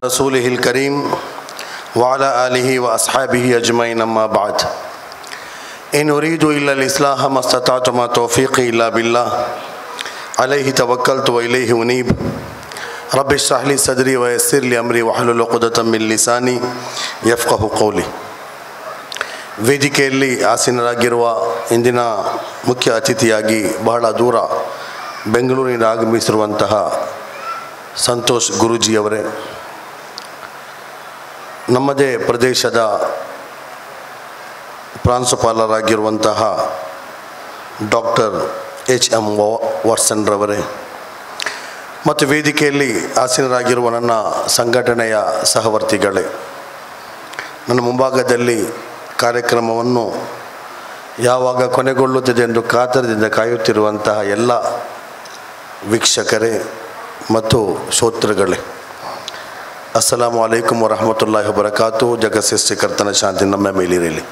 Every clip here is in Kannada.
रसूलिहिल करीम वाला आलिहि व अस्हाबिहि अजमईन अम्मा बाद इन उरीदु इल्लल इस्लाह मस्तताअतु मा तौफीक़ी इल्ला बिल्लाह अलैहि तवक्कलतु व इलैहि उनीब रब्बि इश्रह ली सदरी व यस्सिर ली अम्री वहलुल उक़दतम मिन लिसानी यफ़क़हु क़ौली। ವೇದಿಕೆಯಲ್ಲಿ ಆಸೀನರಾಗಿರುವ ಇಂದಿನ ಮುಖ್ಯ ಅತಿಥಿಯಾಗಿ ಬಹಳ ದೂರ ಬೆಂಗಳೂರಿನಿಂದ ಆಗಮಿಸಿರುವಂತಹ ಸಂತೋಷ್ ಗುರೂಜಿಯವರೇ, ನಮ್ಮದೇ ಪ್ರದೇಶದ ಪ್ರಾಂಶುಪಾಲರಾಗಿರುವಂತಹ ಡಾಕ್ಟರ್ HM ವಾಟ್ಸನ್ರವರೇ ಮತ್ತು ವೇದಿಕೆಯಲ್ಲಿ ಆಸೀನರಾಗಿರುವ ನನ್ನ ಸಂಘಟನೆಯ ಸಹವರ್ತಿಗಳೇ, ನನ್ನ ಮುಂಭಾಗದಲ್ಲಿ ಕಾರ್ಯಕ್ರಮವನ್ನು ಯಾವಾಗ ಕೊನೆಗೊಳ್ಳುತ್ತದೆ ಎಂದು ಕಾತರದಿಂದ ಕಾಯುತ್ತಿರುವಂತಹ ಎಲ್ಲ ವೀಕ್ಷಕರೇ ಮತ್ತು ಶ್ರೋತೃಗಳೇ, ಅಸ್ಸಲಾಮು ಅಲೈಕುಮ್ ವರಹಮತುಲ್ಲಾಹಿ ವಬರಕಾತು. ಜಗತ್ಸೃಷ್ಟಿಕರ್ತನ ಶಾಂತಿ ನಮ್ಮ ಮೇಲಿರಲಿ.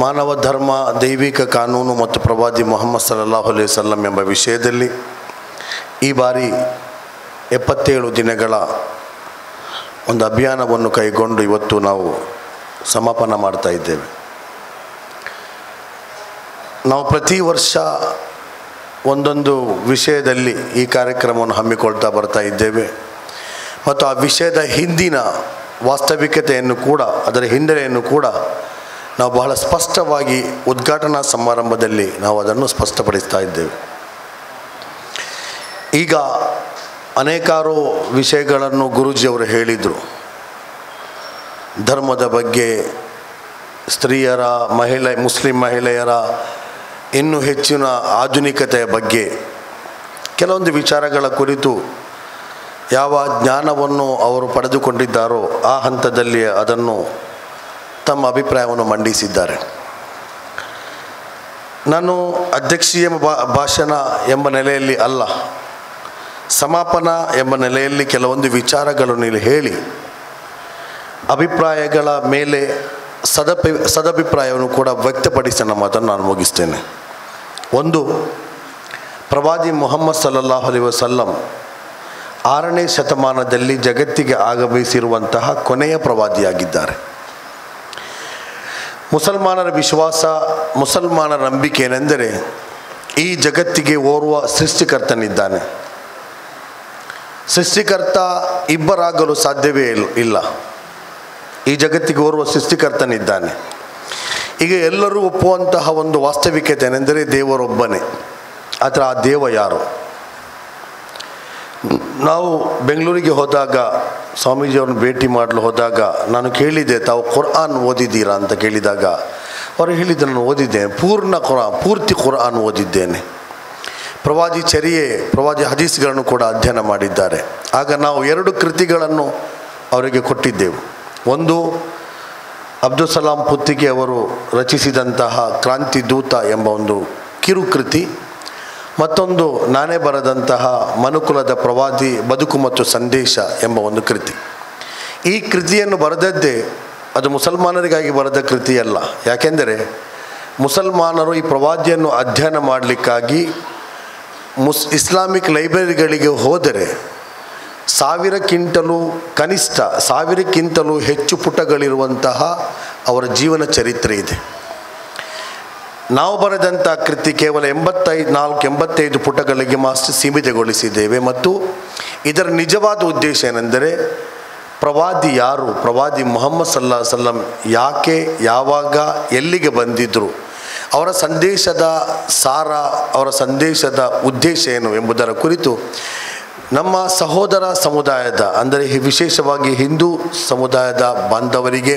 ಮಾನವ ಧರ್ಮ, ದೈವಿಕ ಕಾನೂನು ಮತ್ತು ಪ್ರವಾದಿ ಮುಹಮ್ಮದ್ ಸಲ್ಲಲ್ಲಾಹು ಅಲೈಹಿ ವಸಲ್ಲಂ ಎಂಬ ವಿಷಯದಲ್ಲಿ ಈ ಬಾರಿ 77 ದಿನಗಳ ಒಂದು ಅಭಿಯಾನವನ್ನು ಕೈಗೊಂಡು ಇವತ್ತು ನಾವು ಸಮಾಪನ ಮಾಡ್ತಾ ಇದ್ದೇವೆ. ನಾವು ಪ್ರತಿ ವರ್ಷ ಒಂದೊಂದು ವಿಷಯದಲ್ಲಿ ಈ ಕಾರ್ಯಕ್ರಮವನ್ನು ಹಮ್ಮಿಕೊಳ್ತಾ ಬರ್ತಾ ಇದ್ದೇವೆ ಮತ್ತು ಆ ವಿಷಯದ ಹಿಂದಿನ ವಾಸ್ತವಿಕತೆಯನ್ನು ಕೂಡ, ಅದರ ಹಿನ್ನೆಲೆಯನ್ನು ಕೂಡ ನಾವು ಬಹಳ ಸ್ಪಷ್ಟವಾಗಿ ಉದ್ಘಾಟನಾ ಸಮಾರಂಭದಲ್ಲಿ ನಾವು ಅದನ್ನು ಸ್ಪಷ್ಟಪಡಿಸ್ತಾ ಇದ್ದೇವೆ. ಈಗ ಅನೇಕಾರು ವಿಷಯಗಳನ್ನು ಗುರೂಜಿಯವರು ಹೇಳಿದರು. ಧರ್ಮದ ಬಗ್ಗೆ, ಸ್ತ್ರೀಯರ, ಮುಸ್ಲಿಂ ಮಹಿಳೆಯರ ಇನ್ನೂ ಹೆಚ್ಚಿನ ಆಧುನಿಕತೆಯ ಬಗ್ಗೆ, ಕೆಲವೊಂದು ವಿಚಾರಗಳ ಕುರಿತು ಯಾವ ಜ್ಞಾನವನ್ನು ಅವರು ಪಡೆದುಕೊಂಡಿದ್ದಾರೋ ಆ ಹಂತದಲ್ಲಿ ಅದನ್ನು ತಮ್ಮ ಅಭಿಪ್ರಾಯವನ್ನು ಮಂಡಿಸಿದ್ದಾರೆ. ನಾನು ಅಧ್ಯಕ್ಷೀಯ ಭಾಷಣ ಎಂಬ ನೆಲೆಯಲ್ಲಿ ಅಲ್ಲ, ಸಮಾಪನ ಎಂಬ ನೆಲೆಯಲ್ಲಿ ಕೆಲವೊಂದು ವಿಚಾರಗಳನ್ನು ಇಲ್ಲಿ ಹೇಳಿ ಅಭಿಪ್ರಾಯಗಳ ಮೇಲೆ ಸದಭಿಪ್ರಾಯವನ್ನು ಕೂಡ ವ್ಯಕ್ತಪಡಿಸಿ ನನ್ನ ಮಾತನ್ನು ನಾನು ಮುಗಿಸ್ತೇನೆ. ಒಂದು, ಪ್ರವಾದಿ ಮುಹಮ್ಮದ್ ಸಲ್ಲಲ್ಲಾಹು ಅಲೈಹಿ ವಸಲ್ಲಂ 6ನೇ ಶತಮಾನದಲ್ಲಿ ಜಗತ್ತಿಗೆ ಆಗಮಿಸಿರುವಂತಹ ಕೊನೆಯ ಪ್ರವಾದಿಯಾಗಿದ್ದಾರೆ. ಮುಸಲ್ಮಾನರ ವಿಶ್ವಾಸ, ಮುಸಲ್ಮಾನರ ನಂಬಿಕೆ ಏನೆಂದರೆ ಈ ಜಗತ್ತಿಗೆ ಓರ್ವ ಸೃಷ್ಟಿಕರ್ತನಿದ್ದಾನೆ. ಸೃಷ್ಟಿಕರ್ತ ಇಬ್ಬರಾಗಲು ಸಾಧ್ಯವೇ ಇಲ್ಲ. ಈ ಜಗತ್ತಿಗೆ ಓರ್ವ ಸೃಷ್ಟಿಕರ್ತನಿದ್ದಾನೆ. ಈಗ ಎಲ್ಲರೂ ಒಪ್ಪುವಂತಹ ಒಂದು ವಾಸ್ತವಿಕತೆ ಏನೆಂದರೆ ದೇವರೊಬ್ಬನೇ. ಆದರೆ ಆ ದೇವ ಯಾರು? ನಾವು ಬೆಂಗಳೂರಿಗೆ ಹೋದಾಗ, ಸ್ವಾಮೀಜಿಯವ್ರನ್ನ ಭೇಟಿ ಮಾಡಲು ಹೋದಾಗ ನಾನು ಕೇಳಿದೆ, ತಾವು ಕುರ್ಆನ್ ಓದಿದ್ದೀರಾ ಅಂತ ಕೇಳಿದಾಗ ಅವರು ಹೇಳಿದ್ದು, ನಾನು ಓದಿದ್ದೇನೆ, ಪೂರ್ತಿ ಕುರ್ಆನ್ ಓದಿದ್ದೇನೆ. ಪ್ರವಾದಿ ಚರ್ಯೆ, ಪ್ರವಾದಿ ಹದೀಸ್ಗಳನ್ನು ಕೂಡ ಅಧ್ಯಯನ ಮಾಡಿದ್ದಾರೆ. ಆಗ ನಾವು 2 ಕೃತಿಗಳನ್ನು ಅವರಿಗೆ ಕೊಟ್ಟಿದ್ದೆವು. ಒಂದು, ಅಬ್ದುಲ್ ಸಲಾಂ ಪುತ್ತಿಗೆ ಅವರು ರಚಿಸಿದಂತಹ ಕ್ರಾಂತಿ ದೂತ ಎಂಬ ಒಂದು ಕಿರುಕೃತಿ, ಮತ್ತೊಂದು ನಾನೇ ಬರೆದಂತಹ ಮನುಕುಲದ ಪ್ರವಾದಿ ಬದುಕು ಮತ್ತು ಸಂದೇಶ ಎಂಬ ಒಂದು ಕೃತಿ. ಈ ಕೃತಿಯನ್ನು ಬರೆದದ್ದೇ ಅದು ಮುಸಲ್ಮಾನರಿಗಾಗಿ ಬರೆದ ಕೃತಿಯಲ್ಲ. ಯಾಕೆಂದರೆ ಮುಸಲ್ಮಾನರು ಈ ಪ್ರವಾದಿಯನ್ನು ಅಧ್ಯಯನ ಮಾಡಲಿಕ್ಕಾಗಿ ಇಸ್ಲಾಮಿಕ್ ಲೈಬ್ರರಿಗಳಿಗೆ ಹೋದರೆ 1000ಕ್ಕಿಂತಲೂ ಹೆಚ್ಚು ಪುಟಗಳಿರುವಂತಹ ಅವರ ಜೀವನ ಚರಿತ್ರೆ ಇದೆ. ನಾವು ಬರೆದಂಥ ಕೃತಿ ಕೇವಲ 85 ಪುಟಗಳಿಗೆ ಮಾತ್ರ ಸೀಮಿತಗೊಳಿಸಿದ್ದೇವೆ. ಮತ್ತು ಇದರ ನಿಜವಾದ ಉದ್ದೇಶ ಏನೆಂದರೆ, ಪ್ರವಾದಿ ಯಾರು, ಪ್ರವಾದಿ ಮುಹಮ್ಮದ್ ಸಲ್ಲಲ್ಲಾಹು ಅಲೈಹಿ ವಸಲ್ಲಂ ಯಾಕೆ, ಯಾವಾಗ, ಎಲ್ಲಿಗೆ ಬಂದಿದ್ದರು, ಅವರ ಸಂದೇಶದ ಸಾರ, ಅವರ ಸಂದೇಶದ ಉದ್ದೇಶ ಏನು ಎಂಬುದರ ಕುರಿತು ನಮ್ಮ ಸಹೋದರ ಸಮುದಾಯದ, ಅಂದರೆ ವಿಶೇಷವಾಗಿ ಹಿಂದೂ ಸಮುದಾಯದ ಬಾಂಧವರಿಗೆ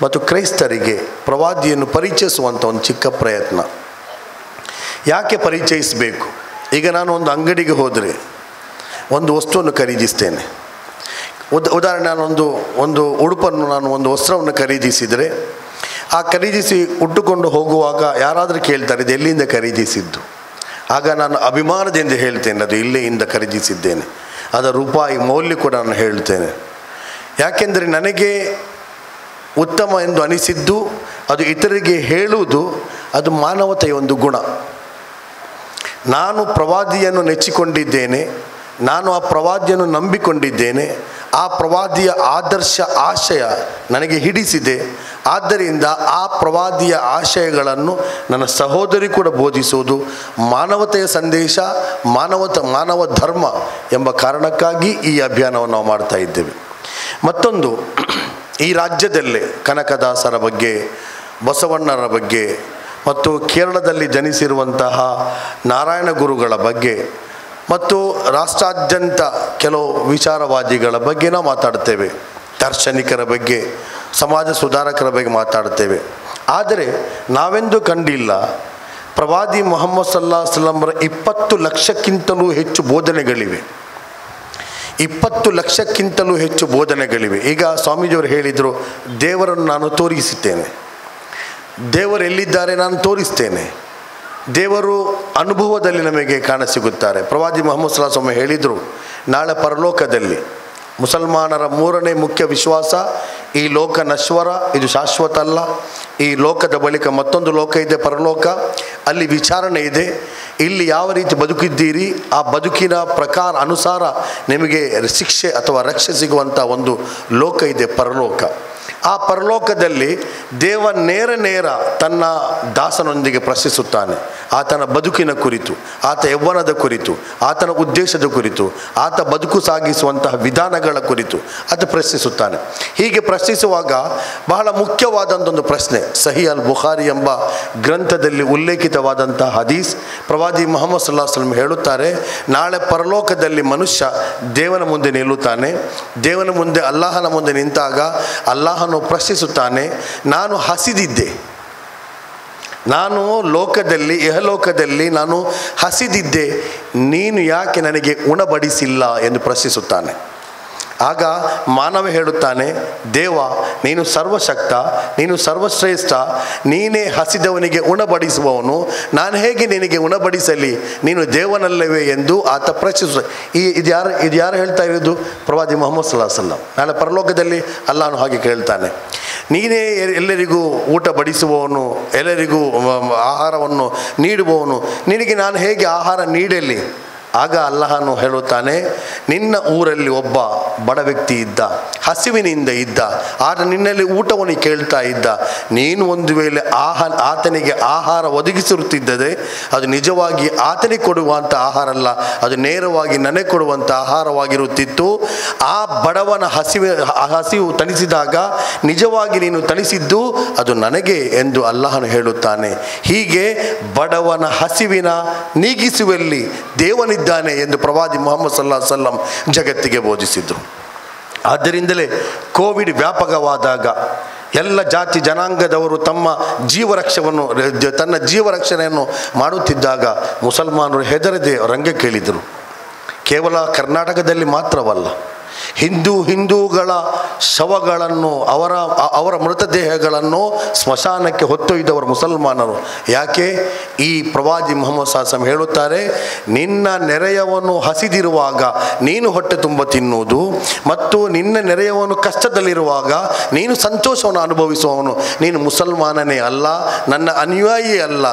ಮತ್ತು ಕ್ರೈಸ್ತರಿಗೆ ಪ್ರವಾದಿಯನ್ನು ಪರಿಚಯಿಸುವಂಥ ಒಂದು ಚಿಕ್ಕ ಪ್ರಯತ್ನ. ಯಾಕೆ ಪರಿಚಯಿಸಬೇಕು? ಈಗ ನಾನು ಒಂದು ಅಂಗಡಿಗೆ ಹೋದರೆ ಒಂದು ವಸ್ತುವನ್ನು ಖರೀದಿಸ್ತೇನೆ. ಉದಾಹರಣೆ, ಒಂದು ಉಡುಪನ್ನು, ಒಂದು ವಸ್ತ್ರವನ್ನು ಖರೀದಿಸಿದರೆ ಆ ಖರೀದಿಸಿ ಉಟ್ಟುಕೊಂಡು ಹೋಗುವಾಗ ಯಾರಾದರೂ ಕೇಳ್ತಾರೆ, ಇದು ಎಲ್ಲಿಂದ ಖರೀದಿಸಿದ್ದು? ಆಗ ನಾನು ಅಭಿಮಾನದಿಂದ ಹೇಳ್ತೇನೆ, ಅದು ಇಲ್ಲಿಂದ ಖರೀದಿಸಿದ್ದೇನೆ. ಅದರ ರೂಪಾಯಿ ಮೌಲ್ಯ ಕೂಡ ನಾನು ಹೇಳ್ತೇನೆ. ಯಾಕೆಂದರೆ ನನಗೆ ಉತ್ತಮ ಎಂದು ಅನಿಸಿದ್ದು ಅದು ಇತರರಿಗೆ ಹೇಳುವುದು ಅದು ಮಾನವತೆಯ ಒಂದು ಗುಣ. ನಾನು ಪ್ರವಾದಿಯನ್ನು ನೆಚ್ಚಿಕೊಂಡಿದ್ದೇನೆ, ನಾನು ಆ ಪ್ರವಾದಿಯನ್ನು ನಂಬಿಕೊಂಡಿದ್ದೇನೆ, ಆ ಪ್ರವಾದಿಯ ಆದರ್ಶ ಆಶಯ ನನಗೆ ಹಿಡಿಸಿದೆ. ಆದ್ದರಿಂದ ಆ ಪ್ರವಾದಿಯ ಆಶಯಗಳನ್ನು ನನ್ನ ಸಹೋದರಿ ಕೂಡ ಬೋಧಿಸುವುದು ಮಾನವತೆಯ ಸಂದೇಶ, ಮಾನವ ಧರ್ಮ ಎಂಬ ಕಾರಣಕ್ಕಾಗಿ ಈ ಅಭಿಯಾನವನ್ನು ನಾವು ಮಾಡ್ತಾ ಇದ್ದೇವೆ. ಮತ್ತೊಂದು, ಈ ರಾಜ್ಯದಲ್ಲೇ ಕನಕದಾಸರ ಬಗ್ಗೆ, ಬಸವಣ್ಣರ ಬಗ್ಗೆ ಮತ್ತು ಕೇರಳದಲ್ಲಿ ಜನಿಸಿರುವಂತಹ ನಾರಾಯಣ ಗುರುಗಳ ಬಗ್ಗೆ ಮತ್ತು ರಾಷ್ಟ್ರಾದ್ಯಂತ ಕೆಲವು ವಿಚಾರವಾದಿಗಳ ಬಗ್ಗೆ ನಾವು ಮಾತಾಡ್ತೇವೆ, ದಾರ್ಶನಿಕರ ಬಗ್ಗೆ, ಸಮಾಜ ಸುಧಾರಕರ ಬಗ್ಗೆ ಮಾತಾಡ್ತೇವೆ. ಆದರೆ ನಾವೆಂದು ಕಂಡಿಲ್ಲ ಪ್ರವಾದಿ ಮೊಹಮ್ಮದ್ ಸಲ್ಲಲ್ಲಾಹು ಅಲೈಹಿ ವಸಲ್ಲಂರ 20 ಲಕ್ಷಕ್ಕಿಂತಲೂ ಹೆಚ್ಚು ಬೋಧನೆಗಳಿವೆ. 20 ಲಕ್ಷಕ್ಕಿಂತಲೂ ಹೆಚ್ಚು ಬೋಧನೆಗಳಿವೆ. ಈಗ ಸ್ವಾಮೀಜಿಯವರು ಹೇಳಿದರು, ದೇವರನ್ನು ನಾನು ತೋರಿಸುತ್ತೇನೆ, ದೇವರು ಎಲ್ಲಿದ್ದಾರೆ ನಾನು ತೋರಿಸ್ತೇನೆ. ದೇವರು ಅನುಭವದಲ್ಲಿ ನಮಗೆ ಕಾಣಸಿಗುತ್ತಾರೆ. ಪ್ರವಾದಿ ಮೊಹಮ್ಮದ್ ಸಲ್ಲಲ್ಲಾಹು ಅಲೈಹಿ ವಸಲ್ಲಂ ಹೇಳಿದರು, ನಾಳೆ ಪರಲೋಕದಲ್ಲಿ ಮುಸಲ್ಮಾನರ 3ನೇ ಮುಖ್ಯ ವಿಶ್ವಾಸ, ಈ ಲೋಕ ನಶ್ವರ, ಇದು ಶಾಶ್ವತ ಅಲ್ಲ. ಈ ಲೋಕದ ಬಳಿಕ ಮತ್ತೊಂದು ಲೋಕ ಇದೆ, ಪರಲೋಕ. ಅಲ್ಲಿ ವಿಚಾರಣೆ ಇದೆ. ಇಲ್ಲಿ ಯಾವ ರೀತಿ ಬದುಕಿದ್ದೀರಿ ಆ ಬದುಕಿನ ಪ್ರಕಾರ ಅನುಸಾರ ನಿಮಗೆ ಶಿಕ್ಷೆ ಅಥವಾ ರಕ್ಷೆ ಸಿಗುವಂಥ ಒಂದು ಲೋಕ ಇದೆ, ಪರಲೋಕ. ಆ ಪರಲೋಕದಲ್ಲಿ ದೇವ ನೇರ ತನ್ನ ದಾಸನೊಂದಿಗೆ ಪ್ರಶ್ನಿಸುತ್ತಾನೆ. ಆತನ ಬದುಕಿನ ಕುರಿತು, ಆತ ಯೌವನದ ಕುರಿತು, ಆತನ ಉದ್ದೇಶದ ಕುರಿತು, ಆತ ಬದುಕು ಸಾಗಿಸುವಂತಹ ವಿಧಾನಗಳ ಕುರಿತು ಆತ ಪ್ರಶ್ನಿಸುತ್ತಾನೆ. ಹೀಗೆ ಪ್ರಶ್ನಿಸುವಾಗ ಬಹಳ ಮುಖ್ಯವಾದಂಥೊಂದು ಪ್ರಶ್ನೆ, ಸಹೀ ಅಲ್ ಬುಖಾರಿ ಎಂಬ ಗ್ರಂಥದಲ್ಲಿ ಉಲ್ಲೇಖಿತವಾದಂತಹ ಹದೀಸ್. ಪ್ರವಾದಿ ಮೊಹಮ್ಮದ್ ಸಲ್ಲಲ್ಲಾಹು ಅಲೈಹಿ ವಸಲ್ಲಂ ಹೇಳುತ್ತಾರೆ, ನಾಳೆ ಪರಲೋಕದಲ್ಲಿ ಮನುಷ್ಯ ದೇವನ ಮುಂದೆ ನಿಲ್ಲುತ್ತಾನೆ. ದೇವನ ಮುಂದೆ, ಅಲ್ಲಾಹನ ಮುಂದೆ ನಿಂತಾಗ ಅಲ್ಲಾಹನು ಪ್ರಶ್ನಿಸುತ್ತಾನೆ, ನಾನು ಹಸಿದಿದ್ದೆ, ನಾನು ಲೋಕದಲ್ಲಿ ಇಹಲೋಕದಲ್ಲಿ ನಾನು ಹಸಿದಿದ್ದೆ, ನೀನು ಯಾಕೆ ನನಗೆ ಉಣಬಡಿಸಿಲ್ಲ ಎಂದು ಪ್ರಶ್ನಿಸುತ್ತಾನೆ. ಆಗ ಮಾನವ ಹೇಳುತ್ತಾನೆ, ದೇವ ನೀನು ಸರ್ವಶಕ್ತ, ನೀನು ಸರ್ವಶ್ರೇಷ್ಠ, ನೀನೇ ಹಸಿದವನಿಗೆ ಉಣಬಡಿಸುವವನು, ನಾನು ಹೇಗೆ ನಿನಗೆ ಉಣಬಡಿಸಲಿ, ನೀನು ದೇವನಲ್ಲವೇ ಎಂದು ಆತ ಪ್ರಶ್ನಿಸ. ಇದು ಯಾರು ಹೇಳ್ತಾ ಇರೋದು? ಪ್ರವಾದಿ ಮೊಹಮ್ಮದ್ ಸಲ್ಲಲ್ಲಾಹು ಅಲೈಹಿ ವಸಲ್ಲಂ. ನಾಳೆ ಪರಲೋಕದಲ್ಲಿ ಅಲ್ಲಾಹನು ಹಾಗೆ ಕೇಳ್ತಾನೆ, ನೀನೇ ಎಲ್ಲರಿಗೂ ಊಟ ಬಡಿಸುವವನು, ಎಲ್ಲರಿಗೂ ಆಹಾರವನ್ನು ನೀಡುವವನು, ನಿನಗೆ ನಾನು ಹೇಗೆ ಆಹಾರ ನೀಡಲಿ? ಆಗ ಅಲ್ಲಾಹನು ಹೇಳುತ್ತಾನೆ, ನಿನ್ನ ಊರಲ್ಲಿ ಒಬ್ಬ ಬಡ ವ್ಯಕ್ತಿ ಇದ್ದ, ಹಸಿವಿನಿಂದ ಇದ್ದ, ಆತ ನಿನ್ನಲ್ಲಿ ಊಟವನ್ನು ಕೇಳ್ತಾ ಇದ್ದ. ನೀನು ಒಂದು ವೇಳೆ ಆತನಿಗೆ ಆಹಾರ ಒದಗಿಸುತ್ತಿದ್ದರೆ ಅದು ನಿಜವಾಗಿ ಆತನಿಗೆ ಕೊಡುವಂಥ ಆಹಾರ ಅಲ್ಲ, ಅದು ನೇರವಾಗಿ ನನಗೆ ಕೊಡುವಂಥ ಆಹಾರವಾಗಿರುತ್ತಿತ್ತು. ಆ ಬಡವನ ಹಸಿವು ತಣಿಸಿದಾಗ ನಿಜವಾಗಿ ನೀನು ತಣಿಸಿದ್ದು ಅದು ನನಗೆ ಎಂದು ಅಲ್ಲಾಹನು ಹೇಳುತ್ತಾನೆ. ಹೀಗೆ ಬಡವನ ಹಸಿವಿನ ನೀಗಿಸುವಲ್ಲಿ ದೇವನಿದ್ದಾನೆ ಎಂದು ಪ್ರವಾದಿ ಮೊಹಮ್ಮದ್ ಸಲ್ಲಲ್ಲಾಹು ಅಲೈಹಿ ವಸಲ್ಲಂ ಜಗತ್ತಿಗೆ ಬೋಧಿಸಿದರು. ಆದ್ದರಿಂದಲೇ ಕೋವಿಡ್ ವ್ಯಾಪಕವಾದಾಗ ಎಲ್ಲ ಜಾತಿ ಜನಾಂಗದವರು ತನ್ನ ಜೀವರಕ್ಷಣೆಯನ್ನು ಮಾಡುತ್ತಿದ್ದಾಗ ಮುಸಲ್ಮಾನರು ಹೆದರದೆ ರಂಗಕ್ಕೇಳಿದರು. ಕೇವಲ ಕರ್ನಾಟಕದಲ್ಲಿ ಮಾತ್ರವಲ್ಲ, ಹಿಂದೂಗಳ ಶವಗಳನ್ನು, ಅವರ ಮೃತದೇಹಗಳನ್ನು ಸ್ಮಶಾನಕ್ಕೆ ಹೊತ್ತೊಯ್ದವರು ಮುಸಲ್ಮಾನರು. ಯಾಕೆ? ಈ ಪ್ರವಾದಿ ಮೊಹಮ್ಮದ್ ಸಲ್ಲಲ್ಲಾಹು ಅಲೈಹಿ ವಸಲ್ಲಂ ಹೇಳುತ್ತಾರೆ, ನಿನ್ನ ನೆರೆಯವನು ಹಸಿದಿರುವಾಗ ನೀನು ಹೊಟ್ಟೆ ತುಂಬ ತಿನ್ನುವುದು ಮತ್ತು ನಿನ್ನ ನೆರೆಯವನು ಕಷ್ಟದಲ್ಲಿರುವಾಗ ನೀನು ಸಂತೋಷವನ್ನು ಅನುಭವಿಸುವವನು ನೀನು ಮುಸಲ್ಮಾನನೇ ಅಲ್ಲ, ನನ್ನ ಅನುಯಾಯಿ ಅಲ್ಲ.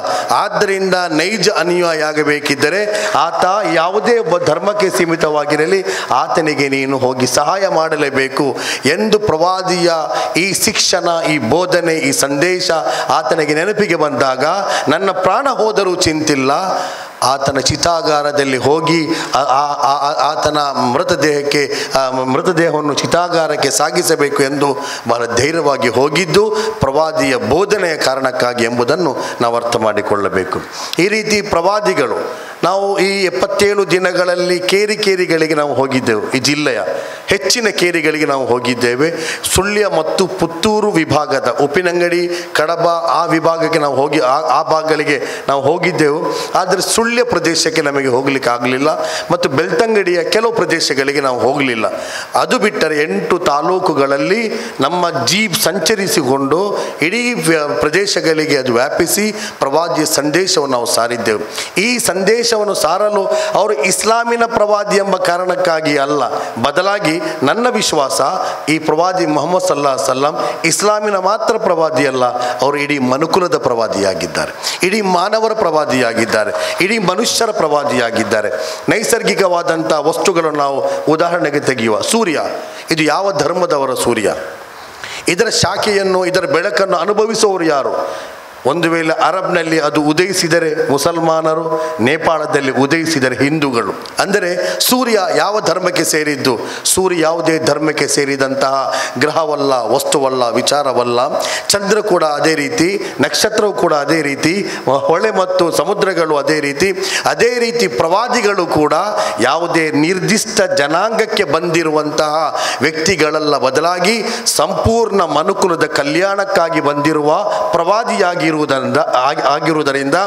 ಆದ್ದರಿಂದ ನೈಜ ಅನುಯಾಯಿ ಆಗಬೇಕಿದ್ದರೆ ಆತ ಯಾವುದೇ ಒಬ್ಬ ಧರ್ಮಕ್ಕೆ ಸೀಮಿತವಾಗಿರಲಿ, ಆತನಿಗೆ ನೀನು ಹೋಗಿ ಸಹಾಯ ಮಾಡಲೇಬೇಕು ಎಂದು ಪ್ರವಾದಿಯ ಈ ಶಿಕ್ಷಣ, ಈ ಬೋಧನೆ, ಈ ಸಂದೇಶ ಆತನಿಗೆ ನೆನಪಿಗೆ ಬಂದಾಗ ನನ್ನ ಪ್ರಾಣ ಹೋದರೂ ಚಿಂತಿಲ್ಲ, ಆತನ ಚಿತಾಗಾರದಲ್ಲಿ ಹೋಗಿ ಆತನ ಮೃತದೇಹವನ್ನು ಚಿತಾಗಾರಕ್ಕೆ ಸಾಗಿಸಬೇಕು ಎಂದು ಬಹಳ ಧೈರ್ಯವಾಗಿ ಹೋಗಿದ್ದು ಪ್ರವಾದಿಯ ಬೋಧನೆಯ ಕಾರಣಕ್ಕಾಗಿ ಎಂಬುದನ್ನು ನಾವು ಅರ್ಥ ಮಾಡಿಕೊಳ್ಳಬೇಕು. ಈ ರೀತಿ ಪ್ರವಾದಿಗಳು, ನಾವು ಈ 77 ದಿನಗಳಲ್ಲಿ ಕೇರಿಗಳಿಗೆ ನಾವು ಹೋಗಿದ್ದೆವು. ಈ ಜಿಲ್ಲೆಯ ಹೆಚ್ಚಿನ ಕೇರಿಗಳಿಗೆ ನಾವು ಹೋಗಿದ್ದೇವೆ. ಸುಳ್ಯ ಮತ್ತು ಪುತ್ತೂರು ವಿಭಾಗದ ಉಪ್ಪಿನಂಗಡಿ, ಕಡಬ ಆ ವಿಭಾಗಕ್ಕೆ ನಾವು ಆ ಭಾಗಗಳಿಗೆ ನಾವು ಹೋಗಿದ್ದೆವು. ಆದರೆ ಸುಳ್ಯ ಪ್ರದೇಶಕ್ಕೆ ನಮಗೆ ಹೋಗಲಿಕ್ಕೆ ಆಗಲಿಲ್ಲ, ಮತ್ತು ಬೆಳ್ತಂಗಡಿಯ ಕೆಲವು ಪ್ರದೇಶಗಳಿಗೆ ನಾವು ಹೋಗಲಿಲ್ಲ. ಅದು ಬಿಟ್ಟರೆ 8 ತಾಲೂಕುಗಳಲ್ಲಿ ನಮ್ಮ ಜೀಪ್ ಸಂಚರಿಸಿಕೊಂಡು ಇಡೀ ಪ್ರದೇಶಗಳಿಗೆ ಅದು ವ್ಯಾಪಿಸಿ ಪ್ರವಾದಿಯ ಸಂದೇಶವನ್ನು ನಾವು ಸಾರಿದ್ದೆವು. ಈ ಸಂದೇಶವನ್ನು ಸಾರಲು ಅವರು ಇಸ್ಲಾಮಿನ ಪ್ರವಾದಿ ಎಂಬ ಕಾರಣಕ್ಕಾಗಿ ಅಲ್ಲ, ಬದಲಾಗಿ ನನ್ನ ವಿಶ್ವಾಸ ಈ ಪ್ರವಾದಿ ಮುಹಮ್ಮದ್ ಸಲ್ಲಲ್ಲಾಹು ಅಲೈಹಿ ವಸಲ್ಲಂ ಇಸ್ಲಾಮಿನ ಮಾತ್ರ ಪ್ರವಾದಿಯಲ್ಲ, ಅವರು ಇಡೀ ಮನುಕುಲದ ಪ್ರವಾದಿಯಾಗಿದ್ದಾರೆ, ಇಡೀ ಮಾನವರ ಪ್ರವಾದಿಯಾಗಿದ್ದಾರೆ, ಇಡೀ ಮನುಷ್ಯರ ಪ್ರವಾದಿಯಾಗಿದ್ದಾರೆ. ನೈಸರ್ಗಿಕವಾದಂಥ ವಸ್ತುಗಳನ್ನು ನಾವು ಉದಾಹರಣೆಗೆ ತೆಗೆಯುವ ಸೂರ್ಯ, ಇದು ಯಾವ ಧರ್ಮದವರ ಸೂರ್ಯ? ಇದರ ಶಾಖೆಯನ್ನು, ಇದರ ಬೆಳಕನ್ನು ಅನುಭವಿಸುವವರು ಯಾರು? ಒಂದು ವೇಳೆ ಅರಬ್ನಲ್ಲಿ ಅದು ಉದಯಿಸಿದರೆ ಮುಸಲ್ಮಾನರು, ನೇಪಾಳದಲ್ಲಿ ಉದಯಿಸಿದರೆ ಹಿಂದೂಗಳು. ಅಂದರೆ ಸೂರ್ಯ ಯಾವ ಧರ್ಮಕ್ಕೆ ಸೇರಿದ್ದು? ಸೂರ್ಯ ಯಾವುದೇ ಧರ್ಮಕ್ಕೆ ಸೇರಿದಂತಹ ಗ್ರಹವಲ್ಲ, ವಸ್ತುವಲ್ಲ, ವಿಚಾರವಲ್ಲ. ಚಂದ್ರ ಕೂಡ ಅದೇ ರೀತಿ, ನಕ್ಷತ್ರವು ಕೂಡ ಅದೇ ರೀತಿ, ಹೊಳೆ ಮತ್ತು ಸಮುದ್ರಗಳು ಅದೇ ರೀತಿ ಪ್ರವಾದಿಗಳು ಕೂಡ ಯಾವುದೇ ನಿರ್ದಿಷ್ಟ ಜನಾಂಗಕ್ಕೆ ಬಂದಿರುವಂತಹ ವ್ಯಕ್ತಿಗಳಲ್ಲ, ಬದಲಾಗಿ ಸಂಪೂರ್ಣ ಮನುಕುಲದ ಕಲ್ಯಾಣಕ್ಕಾಗಿ ಬಂದಿರುವ ಆಗಿರುವುದರಿಂದ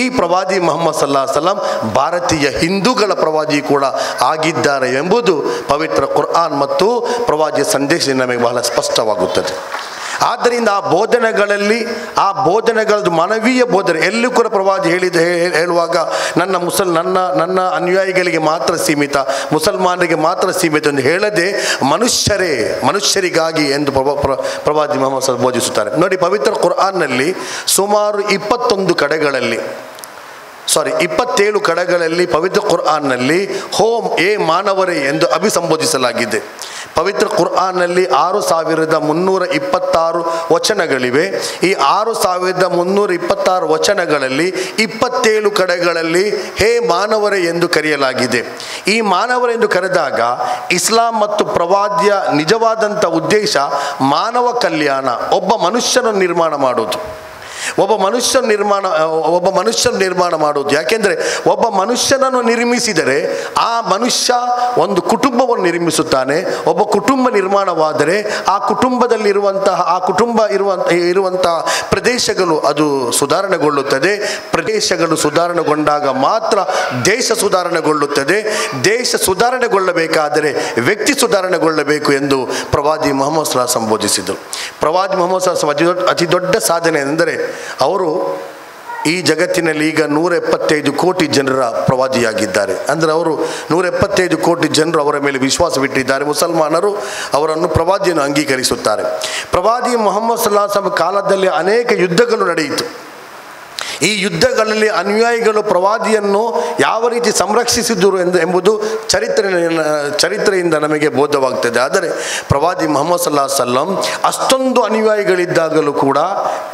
ಈ ಪ್ರವಾದಿ ಮುಹಮ್ಮದ್ ಸಲ್ಲಲ್ಲಾಹು ಅಲೈಹಿ ವಸಲ್ಲಂ ಭಾರತೀಯ ಹಿಂದೂಗಳ ಪ್ರವಾದಿ ಕೂಡ ಆಗಿದ್ದಾರೆ ಎಂಬುದು ಪವಿತ್ರ ಕುರ್ಆನ್ ಮತ್ತು ಪ್ರವಾದಿಯ ಸಂದೇಶ ನಮಗೆ ಬಹಳ ಸ್ಪಷ್ಟವಾಗುತ್ತದೆ. ಆದ್ದರಿಂದ ಆ ಬೋಧನೆಗಳದ್ದು ಮಾನವೀಯ ಬೋಧನೆ ಎಲ್ಲೂ ಕೂಡ ಪ್ರವಾದಿ ಹೇಳುವಾಗ ನನ್ನ ಅನುಯಾಯಿಗಳಿಗೆ ಮಾತ್ರ ಸೀಮಿತ, ಮುಸಲ್ಮಾನರಿಗೆ ಮಾತ್ರ ಸೀಮಿತ ಎಂದು ಹೇಳದೆ ಮನುಷ್ಯರಿಗಾಗಿ ಎಂದು ಪ್ರವಾದಿ ಮುಹಮ್ಮದ್ ಸಲ್ಲಲ್ಲಾಹು ಬೋಧಿಸುತ್ತಾರೆ. ನೋಡಿ, ಪವಿತ್ರ ಕುರ್ಆನ್ನಲ್ಲಿ ಸುಮಾರು 27 ಕಡೆಗಳಲ್ಲಿ ಪವಿತ್ರ ಕುರ್ಆನ್ನಲ್ಲಿ ಹೋಮ್ ಮಾನವರೇ ಎಂದು ಅಭಿಸಂಬೋಧಿಸಲಾಗಿದೆ. ಪವಿತ್ರ ಕುರ್ಆನ್ನಲ್ಲಿ 6326 ವಚನಗಳಿವೆ. ಈ 6326 ವಚನಗಳಲ್ಲಿ 27 ಕಡೆಗಳಲ್ಲಿ ಹೇ ಮಾನವರೇ ಎಂದು ಕರೆಯಲಾಗಿದೆ. ಈ ಮಾನವರೆಂದು ಕರೆದಾಗ ಇಸ್ಲಾಂ ಮತ್ತು ಪ್ರವಾದಿಯ ನಿಜವಾದಂಥ ಉದ್ದೇಶ ಮಾನವ ಕಲ್ಯಾಣ, ಒಬ್ಬ ಮನುಷ್ಯನನ್ನು ನಿರ್ಮಾಣ ಮಾಡೋದು, ಒಬ್ಬ ಮನುಷ್ಯನ ನಿರ್ಮಾಣ ಮಾಡುವುದು. ಯಾಕೆಂದರೆ ಒಬ್ಬ ಮನುಷ್ಯನನ್ನು ನಿರ್ಮಿಸಿದರೆ ಆ ಮನುಷ್ಯ ಒಂದು ಕುಟುಂಬವನ್ನು ನಿರ್ಮಿಸುತ್ತಾನೆ. ಒಬ್ಬ ಕುಟುಂಬ ನಿರ್ಮಾಣವಾದರೆ ಆ ಇರುವಂತಹ ಪ್ರದೇಶಗಳು ಅದು ಸುಧಾರಣೆಗೊಳ್ಳುತ್ತದೆ. ಪ್ರದೇಶಗಳು ಸುಧಾರಣೆಗೊಂಡಾಗ ಮಾತ್ರ ದೇಶ ಸುಧಾರಣೆಗೊಳ್ಳುತ್ತದೆ. ದೇಶ ಸುಧಾರಣೆಗೊಳ್ಳಬೇಕಾದರೆ ವ್ಯಕ್ತಿ ಸುಧಾರಣೆಗೊಳ್ಳಬೇಕು ಎಂದು ಪ್ರವಾದಿ ಮುಹಮ್ಮದ್ ಸಲ್ಲಲ್ಲಾಹು ಅಲೈಹಿ ವಸಲ್ಲಂ ಬೋಧಿಸಿದರು. ಪ್ರವಾದಿ ಮುಹಮ್ಮದ್ ಸಲ್ಲಲ್ಲಾಹು ಅಲೈಹಿ ವಸಲ್ಲಂ ಅತಿ ದೊಡ್ಡ ಸಾಧನೆ ಎಂದರೆ ಅವರು ಈ ಜಗತ್ತಿನಲ್ಲಿ ಈಗ 175 ಕೋಟಿ ಜನರ ಪ್ರವಾದಿಯಾಗಿದ್ದಾರೆ. ಅಂದರೆ ಅವರು 175 ಕೋಟಿ ಜನರು ಅವರ ಮೇಲೆ ವಿಶ್ವಾಸವಿಟ್ಟಿದ್ದಾರೆ. ಮುಸಲ್ಮಾನರು ಅವರನ್ನು ಪ್ರವಾದಿಯನ್ನು ಅಂಗೀಕರಿಸುತ್ತಾರೆ. ಪ್ರವಾದಿ ಮುಹಮ್ಮದ್ ಸಲ್ಲಲ್ಲಾಹು ಅಲೈಹಿ ವಸಲ್ಲಂ ಕಾಲದಲ್ಲಿ ಅನೇಕ ಯುದ್ಧಗಳು ನಡೆಯಿತು. ಈ ಯುದ್ಧಗಳಲ್ಲಿ ಅನುಯಾಯಿಗಳು ಪ್ರವಾದಿಯನ್ನು ಯಾವ ರೀತಿ ಸಂರಕ್ಷಿಸಿದರು ಎಂಬುದು ಚರಿತ್ರೆಯಿಂದ ನಮಗೆ ಬೋಧವಾಗ್ತದೆ. ಆದರೆ ಪ್ರವಾದಿ ಮುಹಮ್ಮದ್ ಸಲ್ಲಲ್ಲಾಹು ಅಲೈಹಿ ವಸಲ್ಲಂ ಅಷ್ಟೊಂದು ಅನುಯಾಯಿಗಳಿದ್ದಾಗಲೂ ಕೂಡ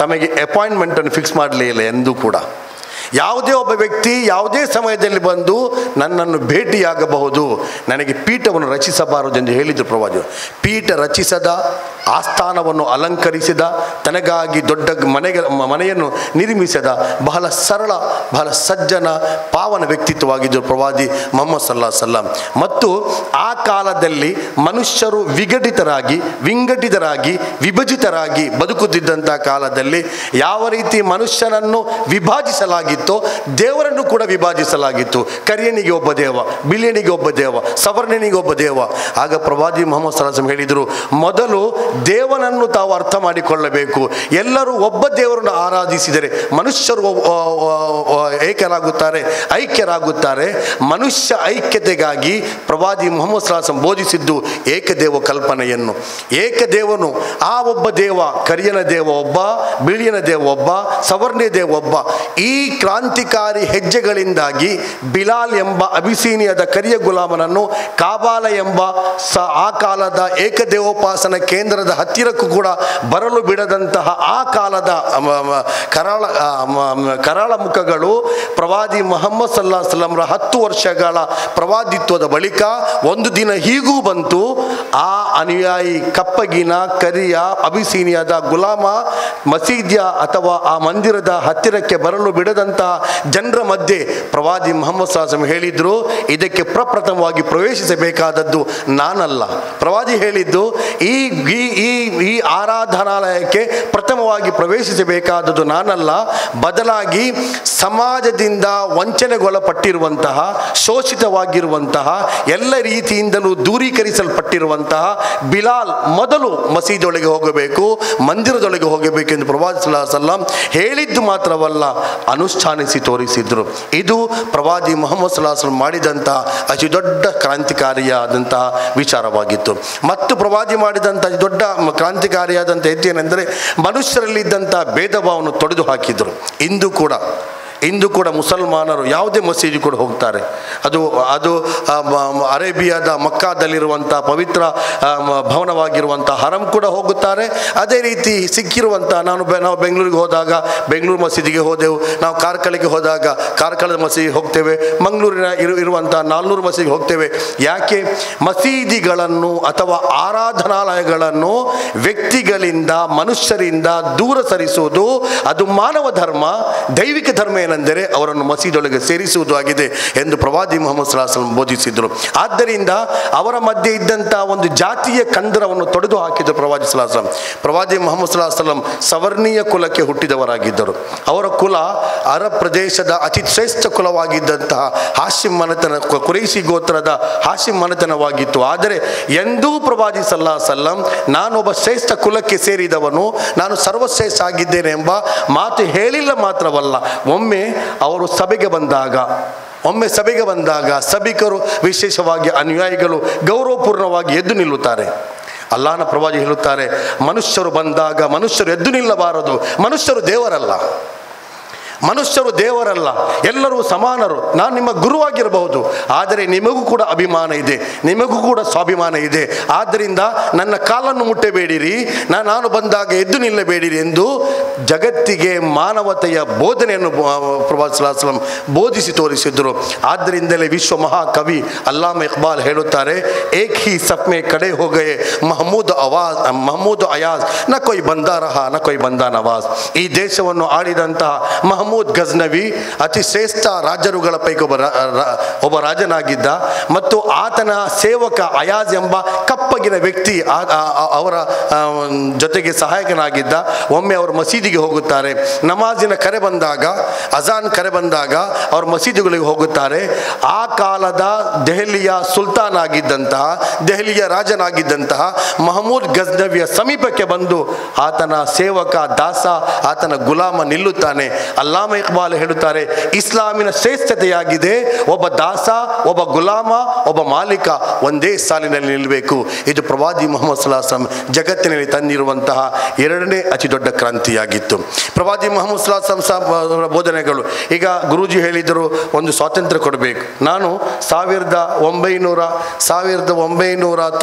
ತಮಗೆ ಅಪಾಯಿಂಟ್ಮೆಂಟನ್ನು ಫಿಕ್ಸ್ ಮಾಡಲಿಲ್ಲ ಎಂದೂ ಕೂಡ. ಯಾವುದೇ ಒಬ್ಬ ವ್ಯಕ್ತಿ ಯಾವುದೇ ಸಮಯದಲ್ಲಿ ಬಂದು ನನ್ನನ್ನು ಭೇಟಿಯಾಗಬಹುದು, ನನಗೆ ಪೀಠವನ್ನು ರಚಿಸಬಾರದು ಎಂದು ಹೇಳಿದರು ಪ್ರವಾದಿ. ಪೀಠ ರಚಿಸದ, ಆಸ್ಥಾನವನ್ನು ಅಲಂಕರಿಸಿದ, ತನಗಾಗಿ ದೊಡ್ಡ ಮನೆಯನ್ನು ನಿರ್ಮಿಸಿದ ಬಹಳ ಸರಳ, ಬಹಳ ಸಜ್ಜನ, ಪಾವನ ವ್ಯಕ್ತಿತ್ವವಾಗಿದ್ದರು ಪ್ರವಾದಿ ಮುಹಮ್ಮದ್ ಸಲ್ಲಲ್ಲಾಹು ಅಲೈಹಿ ವಸಲ್ಲಂ. ಮತ್ತು ಆ ಕಾಲದಲ್ಲಿ ಮನುಷ್ಯರು ವಿಂಗಡಿತರಾಗಿ ವಿಭಜಿತರಾಗಿ ಬದುಕುತ್ತಿದ್ದಂಥ ಕಾಲದಲ್ಲಿ ಯಾವ ರೀತಿ ಮನುಷ್ಯನನ್ನು ವಿಭಾಜಿಸಲಾಗಿತ್ತೋ ದೇವರನ್ನು ಕೂಡ ವಿಭಾಜಿಸಲಾಗಿತ್ತು. ಕರಿಯನಿಗೆ ಒಬ್ಬ ದೇವ, ಬಿಳಿಯನಿಗೆ ಒಬ್ಬ ದೇವ, ಸವರ್ಣನಿಗೆ ಒಬ್ಬ ದೇವ. ಆಗ ಪ್ರವಾದಿ ಮುಹಮ್ಮದ್ ಸಲ್ಲಲ್ಲಾಹು ಅಲೈಹಿ ವಸಲ್ಲಂ ಹೇಳಿದರು, ಮೊದಲು ದೇವನನ್ನು ತಾವು ಅರ್ಥ ಮಾಡಿಕೊಳ್ಳಬೇಕು. ಎಲ್ಲರೂ ಒಬ್ಬ ದೇವರನ್ನು ಆರಾಧಿಸಿದರೆ ಮನುಷ್ಯರು ಐಕ್ಯರಾಗುತ್ತಾರೆ. ಮನುಷ್ಯ ಐಕ್ಯತೆಗಾಗಿ ಪ್ರವಾದಿ ಮುಹಮ್ಮದ್ ಸಲ್ಲಲ್ಲಾಹು ಅಲೈಹಿ ವಸಲ್ಲಂ ಬೋಧಿಸಿದ್ದು ಏಕದೇವ ಕಲ್ಪನೆಯನ್ನು. ಏಕದೇವನು, ಆ ಒಬ್ಬ ದೇವ, ಕರಿಯನ ದೇವ ಒಬ್ಬ, ಬಿಳಿಯನ ದೇವ ಒಬ್ಬ, ಸವರ್ಣ ದೇವ ಒಬ್ಬ. ಈ ಕ್ರಾಂತಿಕಾರಿ ಹೆಜ್ಜೆಗಳಿಂದಾಗಿ ಬಿಲಾಲ್ ಎಂಬ ಅಬಿಸೀನಿಯಾದ ಕರಿಯ ಗುಲಾಮನನ್ನು ಕಾಬಾಲ ಎಂಬ ಆ ಕಾಲದ ಏಕದೇವೋಪಾಸನ ಕೇಂದ್ರದ ಹತ್ತಿರಕ್ಕೂ ಕೂಡ ಬರಲು ಬಿಡದಂತಹ ಆ ಕಾಲದ ಕರಾಳ ಮುಖಗಳು ಪ್ರವಾದಿ ಮುಹಮ್ಮದ್ ಸಲ್ಲಲ್ಲಾಹು ಅಲೈಹಿ ವಸಲ್ಲಂರ 10 ವರ್ಷಗಳ ಪ್ರವಾದಿತ್ವದ ಬಳಿಕ ಒಂದು ದಿನ ಹೀಗೂ ಬಂತು. ಆ ಅನುಯಾಯಿ ಕಪ್ಪಗಿನ ಕರಿಯ ಅಬಿಸೀನಿಯಾದ ಗುಲಾಮ ಮಸೀದಿಯ ಅಥವಾ ಆ ಮಂದಿರದ ಹತ್ತಿರಕ್ಕೆ ಬರಲು ಬಿಡದಂತಹ ಜನರ ಮಧ್ಯೆ ಪ್ರವಾದಿ ಮುಹಮ್ಮದ್ ಸಲ್ಲಲ್ಲಾಹು ಹೇಳಿದ್ರು, ಇದಕ್ಕೆ ಪ್ರಪ್ರಥಮವಾಗಿ ಪ್ರವೇಶಿಸಬೇಕಾದದ್ದು ನಾನಲ್ಲ. ಪ್ರವಾದಿ ಹೇಳಿದ್ದು ಈ ಆರಾಧನಾಲಯಕ್ಕೆ ಪ್ರಥಮವಾಗಿ ಪ್ರವೇಶಿಸಬೇಕಾದದ್ದು ನಾನಲ್ಲ, ಬದಲಾಗಿ ಸಮಾಜದಿಂದ ವಂಚನೆಗೊಳಪಟ್ಟಿರುವಂತಹ, ಶೋಷಿತವಾಗಿರುವಂತಹ, ಎಲ್ಲ ರೀತಿಯಿಂದಲೂ ದೂರೀಕರಿಸಲ್ಪಟ್ಟಿರುವಂತಹ ಬಿಲಾಲ್ ಮೊದಲು ಮಸೀದಿಯೊಳಗೆ ಹೋಗಬೇಕು, ಮಂದಿರದೊಳಗೆ ಹೋಗಬೇಕು ಎಂದು ಪ್ರವಾದಿ ಸಲ್ಲಲ್ಲಾಹು ಅಲೈಹಿ ವಸಲ್ಲಂ ಹೇಳಿದ್ದು ಮಾತ್ರವಲ್ಲ, ಅನುಷ್ಠಾನಿಸಿ ತೋರಿಸಿದ್ರು. ಇದು ಪ್ರವಾದಿ ಮುಹಮ್ಮದ್ ಸಲ್ಲಲ್ಲಾಹು ಅಲೈಹಿ ವಸಲ್ಲಂ ಮಾಡಿದಂತಹ ಅತಿ ದೊಡ್ಡ ಕ್ರಾಂತಿಕಾರಿಯಾದಂತಹ ವಿಚಾರವಾಗಿತ್ತು. ಮತ್ತು ಪ್ರವಾದಿ ಮಾಡಿದಂಥ ಅತಿ ದೊಡ್ಡ ಕ್ರಾಂತಿಕಾರಿಯಾದಂಥ ಹೆಜ್ಜೆನೆಂದರೆ ಮನುಷ್ಯರಲ್ಲಿದ್ದಂಥ ಭೇದ ಭಾವವನ್ನು ತೊಡೆದು ಹಾಕಿದರು. ಇಂದು ಕೂಡ ಮುಸಲ್ಮಾನರು ಯಾವುದೇ ಮಸೀದಿ ಕೂಡ ಹೋಗ್ತಾರೆ. ಅದು ಅರೇಬಿಯಾದ ಮಕ್ಕಾದಲ್ಲಿರುವಂಥ ಪವಿತ್ರ ಭವನವಾಗಿರುವಂಥ ಹರಂ ಕೂಡ ಹೋಗುತ್ತಾರೆ. ಅದೇ ರೀತಿ ಸಿಕ್ಕಿರುವಂಥ ನಾವು ಬೆಂಗಳೂರಿಗೆ ಹೋದಾಗ ಬೆಂಗಳೂರು ಮಸೀದಿಗೆ ಹೋದೆವು, ನಾವು ಕಾರ್ಕಳಕ್ಕೆ ಹೋದಾಗ ಕಾರ್ಕಳದ ಮಸೀದಿಗೆ ಹೋಗ್ತೇವೆ, ಮಂಗಳೂರಿನ ಇರುವಂಥ ನಾಲ್ನೂರು ಮಸೀದಿಗೆ ಹೋಗ್ತೇವೆ. ಯಾಕೆ? ಮಸೀದಿಗಳನ್ನು ಅಥವಾ ಆರಾಧನಾಲಯಗಳನ್ನು ವ್ಯಕ್ತಿಗಳಿಂದ, ಮನುಷ್ಯರಿಂದ ದೂರ ಸರಿಸುವುದು ಅದು ಮಾನವ ಧರ್ಮ, ದೈವಿಕ ಧರ್ಮ ಏನೆಂದರೆ ಅವರನ್ನು ಮಸೀದಿಯೊಳಗೆ ಸೇರಿಸುವುದು ಆಗಿದೆ ಎಂದು ಪ್ರವಾದಿ ಮುಹಮ್ಮದ್ ಸಲ್ಲಲ್ಲಾಹು ಅಲೈಹಿ ವಸಲ್ಲಂ ಬೋಧಿಸಿದರು. ಆದ್ದರಿಂದ ಅವರ ಮಧ್ಯೆ ಇದ್ದಂಥ ಒಂದು ಜಾತಿಯ ಕಂದರವನ್ನು ತೊಡೆದು ಹಾಕಿದರು ಪ್ರವಾದಿ ಸಲ್ಲಲ್ಲಾಹು ಅಲೈಹಿ ವಸಲ್ಲಂ. ಪ್ರವಾದಿ ಮುಹಮ್ಮದ್ ಸಲ್ಲಲ್ಲಾಹು ಅಲೈಹಿ ವಸಲ್ಲಂ ಸವರ್ಣೀಯ ಕುಲಕ್ಕೆ ಹುಟ್ಟಿದವರಾಗಿದ್ದರು. ಅವರ ಕುಲ ಅರಬ್ ಪ್ರದೇಶದ ಅತಿ ಶ್ರೇಷ್ಠ ಕುಲವಾಗಿದ್ದಂತಹ ಹಾಶಿಮ್ ಮನೆತನ, ಕುರೈಶಿ ಗೋತ್ರದ ಹಾಶಿಮ್ ಮನೆತನವಾಗಿತ್ತು. ಆದರೆ ಎಂದೂ ಪ್ರವಾದಿ ಸಲ್ಲಲ್ಲಾಹು ಅಲೈಹಿ ವಸಲ್ಲಂ ನಾನೊಬ್ಬ ಶ್ರೇಷ್ಠ ಕುಲಕ್ಕೆ ಸೇರಿದವನು, ನಾನು ಸರ್ವಶ್ರೇಷ್ಠ ಆಗಿದ್ದೇನೆ ಎಂಬ ಮಾತು ಹೇಳಿಲ್ಲ. ಮಾತ್ರವಲ್ಲ, ಒಮ್ಮೆ ಅವರು ಸಭೆಗೆ ಬಂದಾಗ ಸಭಿಕರು, ವಿಶೇಷವಾಗಿ ಅನುಯಾಯಿಗಳು ಗೌರವಪೂರ್ಣವಾಗಿ ಎದ್ದು ನಿಲ್ಲುತ್ತಾರೆ. ಅಲ್ಲಾಹನ ಪ್ರವಾದಿ ಹೇಳುತ್ತಾರೆ, ಮನುಷ್ಯರು ಬಂದಾಗ ಮನುಷ್ಯರು ಎದ್ದು ನಿಲ್ಲಬಾರದು. ಮನುಷ್ಯರು ದೇವರಲ್ಲ, ಎಲ್ಲರೂ ಸಮಾನರು. ನಾನು ನಿಮ್ಮ ಗುರುವಾಗಿರಬಹುದು, ಆದರೆ ನಿಮಗೂ ಕೂಡ ಅಭಿಮಾನ ಇದೆ, ನಿಮಗೂ ಕೂಡ ಸ್ವಾಭಿಮಾನ ಇದೆ. ಆದ್ದರಿಂದ ನನ್ನ ಕಾಲನ್ನು ಮುಟ್ಟಬೇಡಿರಿ, ನಾನು ಬಂದಾಗ ಎದ್ದು ನಿಲ್ಲಬೇಡಿರಿ ಎಂದು ಜಗತ್ತಿಗೆ ಮಾನವತೆಯ ಬೋಧನೆಯನ್ನು ಪ್ರವಾದಿ ಸಲ್ಲಲ್ಲಾಹು ಅಲೈಹಿ ವಸಲ್ಲಂ ಬೋಧಿಸಿ ತೋರಿಸಿದರು. ಆದ್ದರಿಂದಲೇ ವಿಶ್ವ ಮಹಾಕವಿ ಅಲ್ಲಾಮ ಇಕ್ಬಾಲ್ ಹೇಳುತ್ತಾರೆ, ಏಕ್ ಹಿ ಸಫ್ ಮೇ ಖಡೆ ಹೋ ಗಯೆ ಮಹಮೂದ್ ಅಯಾಜ್ ನ ಕೊಯ್ ಬಂದಾ ರಹಾ ನ ಕೊಯ್ ಬಂದಾ ನವಾಜ್. ಈ ದೇಶವನ್ನು ಆಳಿದಂತಹ ಮಹಮೂದ್ ಗಜ್ನವಿ ಅತಿ ಶ್ರೇಷ್ಠ ರಾಜರುಗಳ ಪೈಕಿ ಒಬ್ಬ ರಾಜನಾಗಿದ್ದ. ಮತ್ತು ಆತನ ಸೇವಕ ಅಯಾಜ್ ಎಂಬ ಕಪ್ಪಗಿನ ವ್ಯಕ್ತಿ ಅವರ ಜೊತೆಗೆ ಸಹಾಯಕನಾಗಿದ್ದ. ಒಮ್ಮೆ ಅವರು ಮಸೀದಿಗೆ ಹೋಗುತ್ತಾರೆ. ನಮಾಜಿನ ಕರೆ ಬಂದಾಗ, ಅಜಾನ್ ಕರೆ ಬಂದಾಗ ಅವರು ಮಸೀದಿಗಳಿಗೆ ಹೋಗುತ್ತಾರೆ. ಆ ಕಾಲದ ದೆಹಲಿಯ ಸುಲ್ತಾನ್ ಆಗಿದ್ದಂತಹ, ದೆಹಲಿಯ ರಾಜನಾಗಿದ್ದಂತಹ ಮಹಮೂದ್ ಗಜ್ನವಿಯ ಸಮೀಪಕ್ಕೆ ಬಂದು ಆತನ ಸೇವಕ, ದಾಸ, ಆತನ ಗುಲಾಮ ನಿಲ್ಲುತ್ತಾನೆ. ಅಲ್ಲಾಮ ಇಕ್ಬಾಲ್ ಹೇಳುತ್ತಾರೆ, ಇಸ್ಲಾಮಿನ ಶ್ರೇಷ್ಠತೆಯಾಗಿದೆ ಒಬ್ಬ ದಾಸ, ಒಬ್ಬ ಗುಲಾಮ, ಒಬ್ಬ ಮಾಲೀಕ ಒಂದೇ ಸಾಲಿನಲ್ಲಿ ನಿಲ್ಲಬೇಕು. ಇದು ಪ್ರವಾದಿ ಮುಹಮ್ಮದ್ ಸಲ್ಲಲ್ಲಾಹು ಅಲೈಹಿ ವಸಲ್ಲಂ ಜಗತ್ತಿನಲ್ಲಿ ತಂದಿರುವಂತಹ ಎರಡನೇ ಅತಿ ದೊಡ್ಡ ಕ್ರಾಂತಿಯಾಗಿತ್ತು. ಪ್ರವಾದಿ ಮುಹಮ್ಮದ್ ಸಲ್ಲಲ್ಲಾಹು ಅಲೈಹಿ ವಸಲ್ಲಂ ಬೋಧನೆಗಳು. ಈಗ ಗುರೂಜಿ ಹೇಳಿದರು, ಒಂದು ಸ್ವಾತಂತ್ರ್ಯ ಕೊಡಬೇಕು. ನಾನು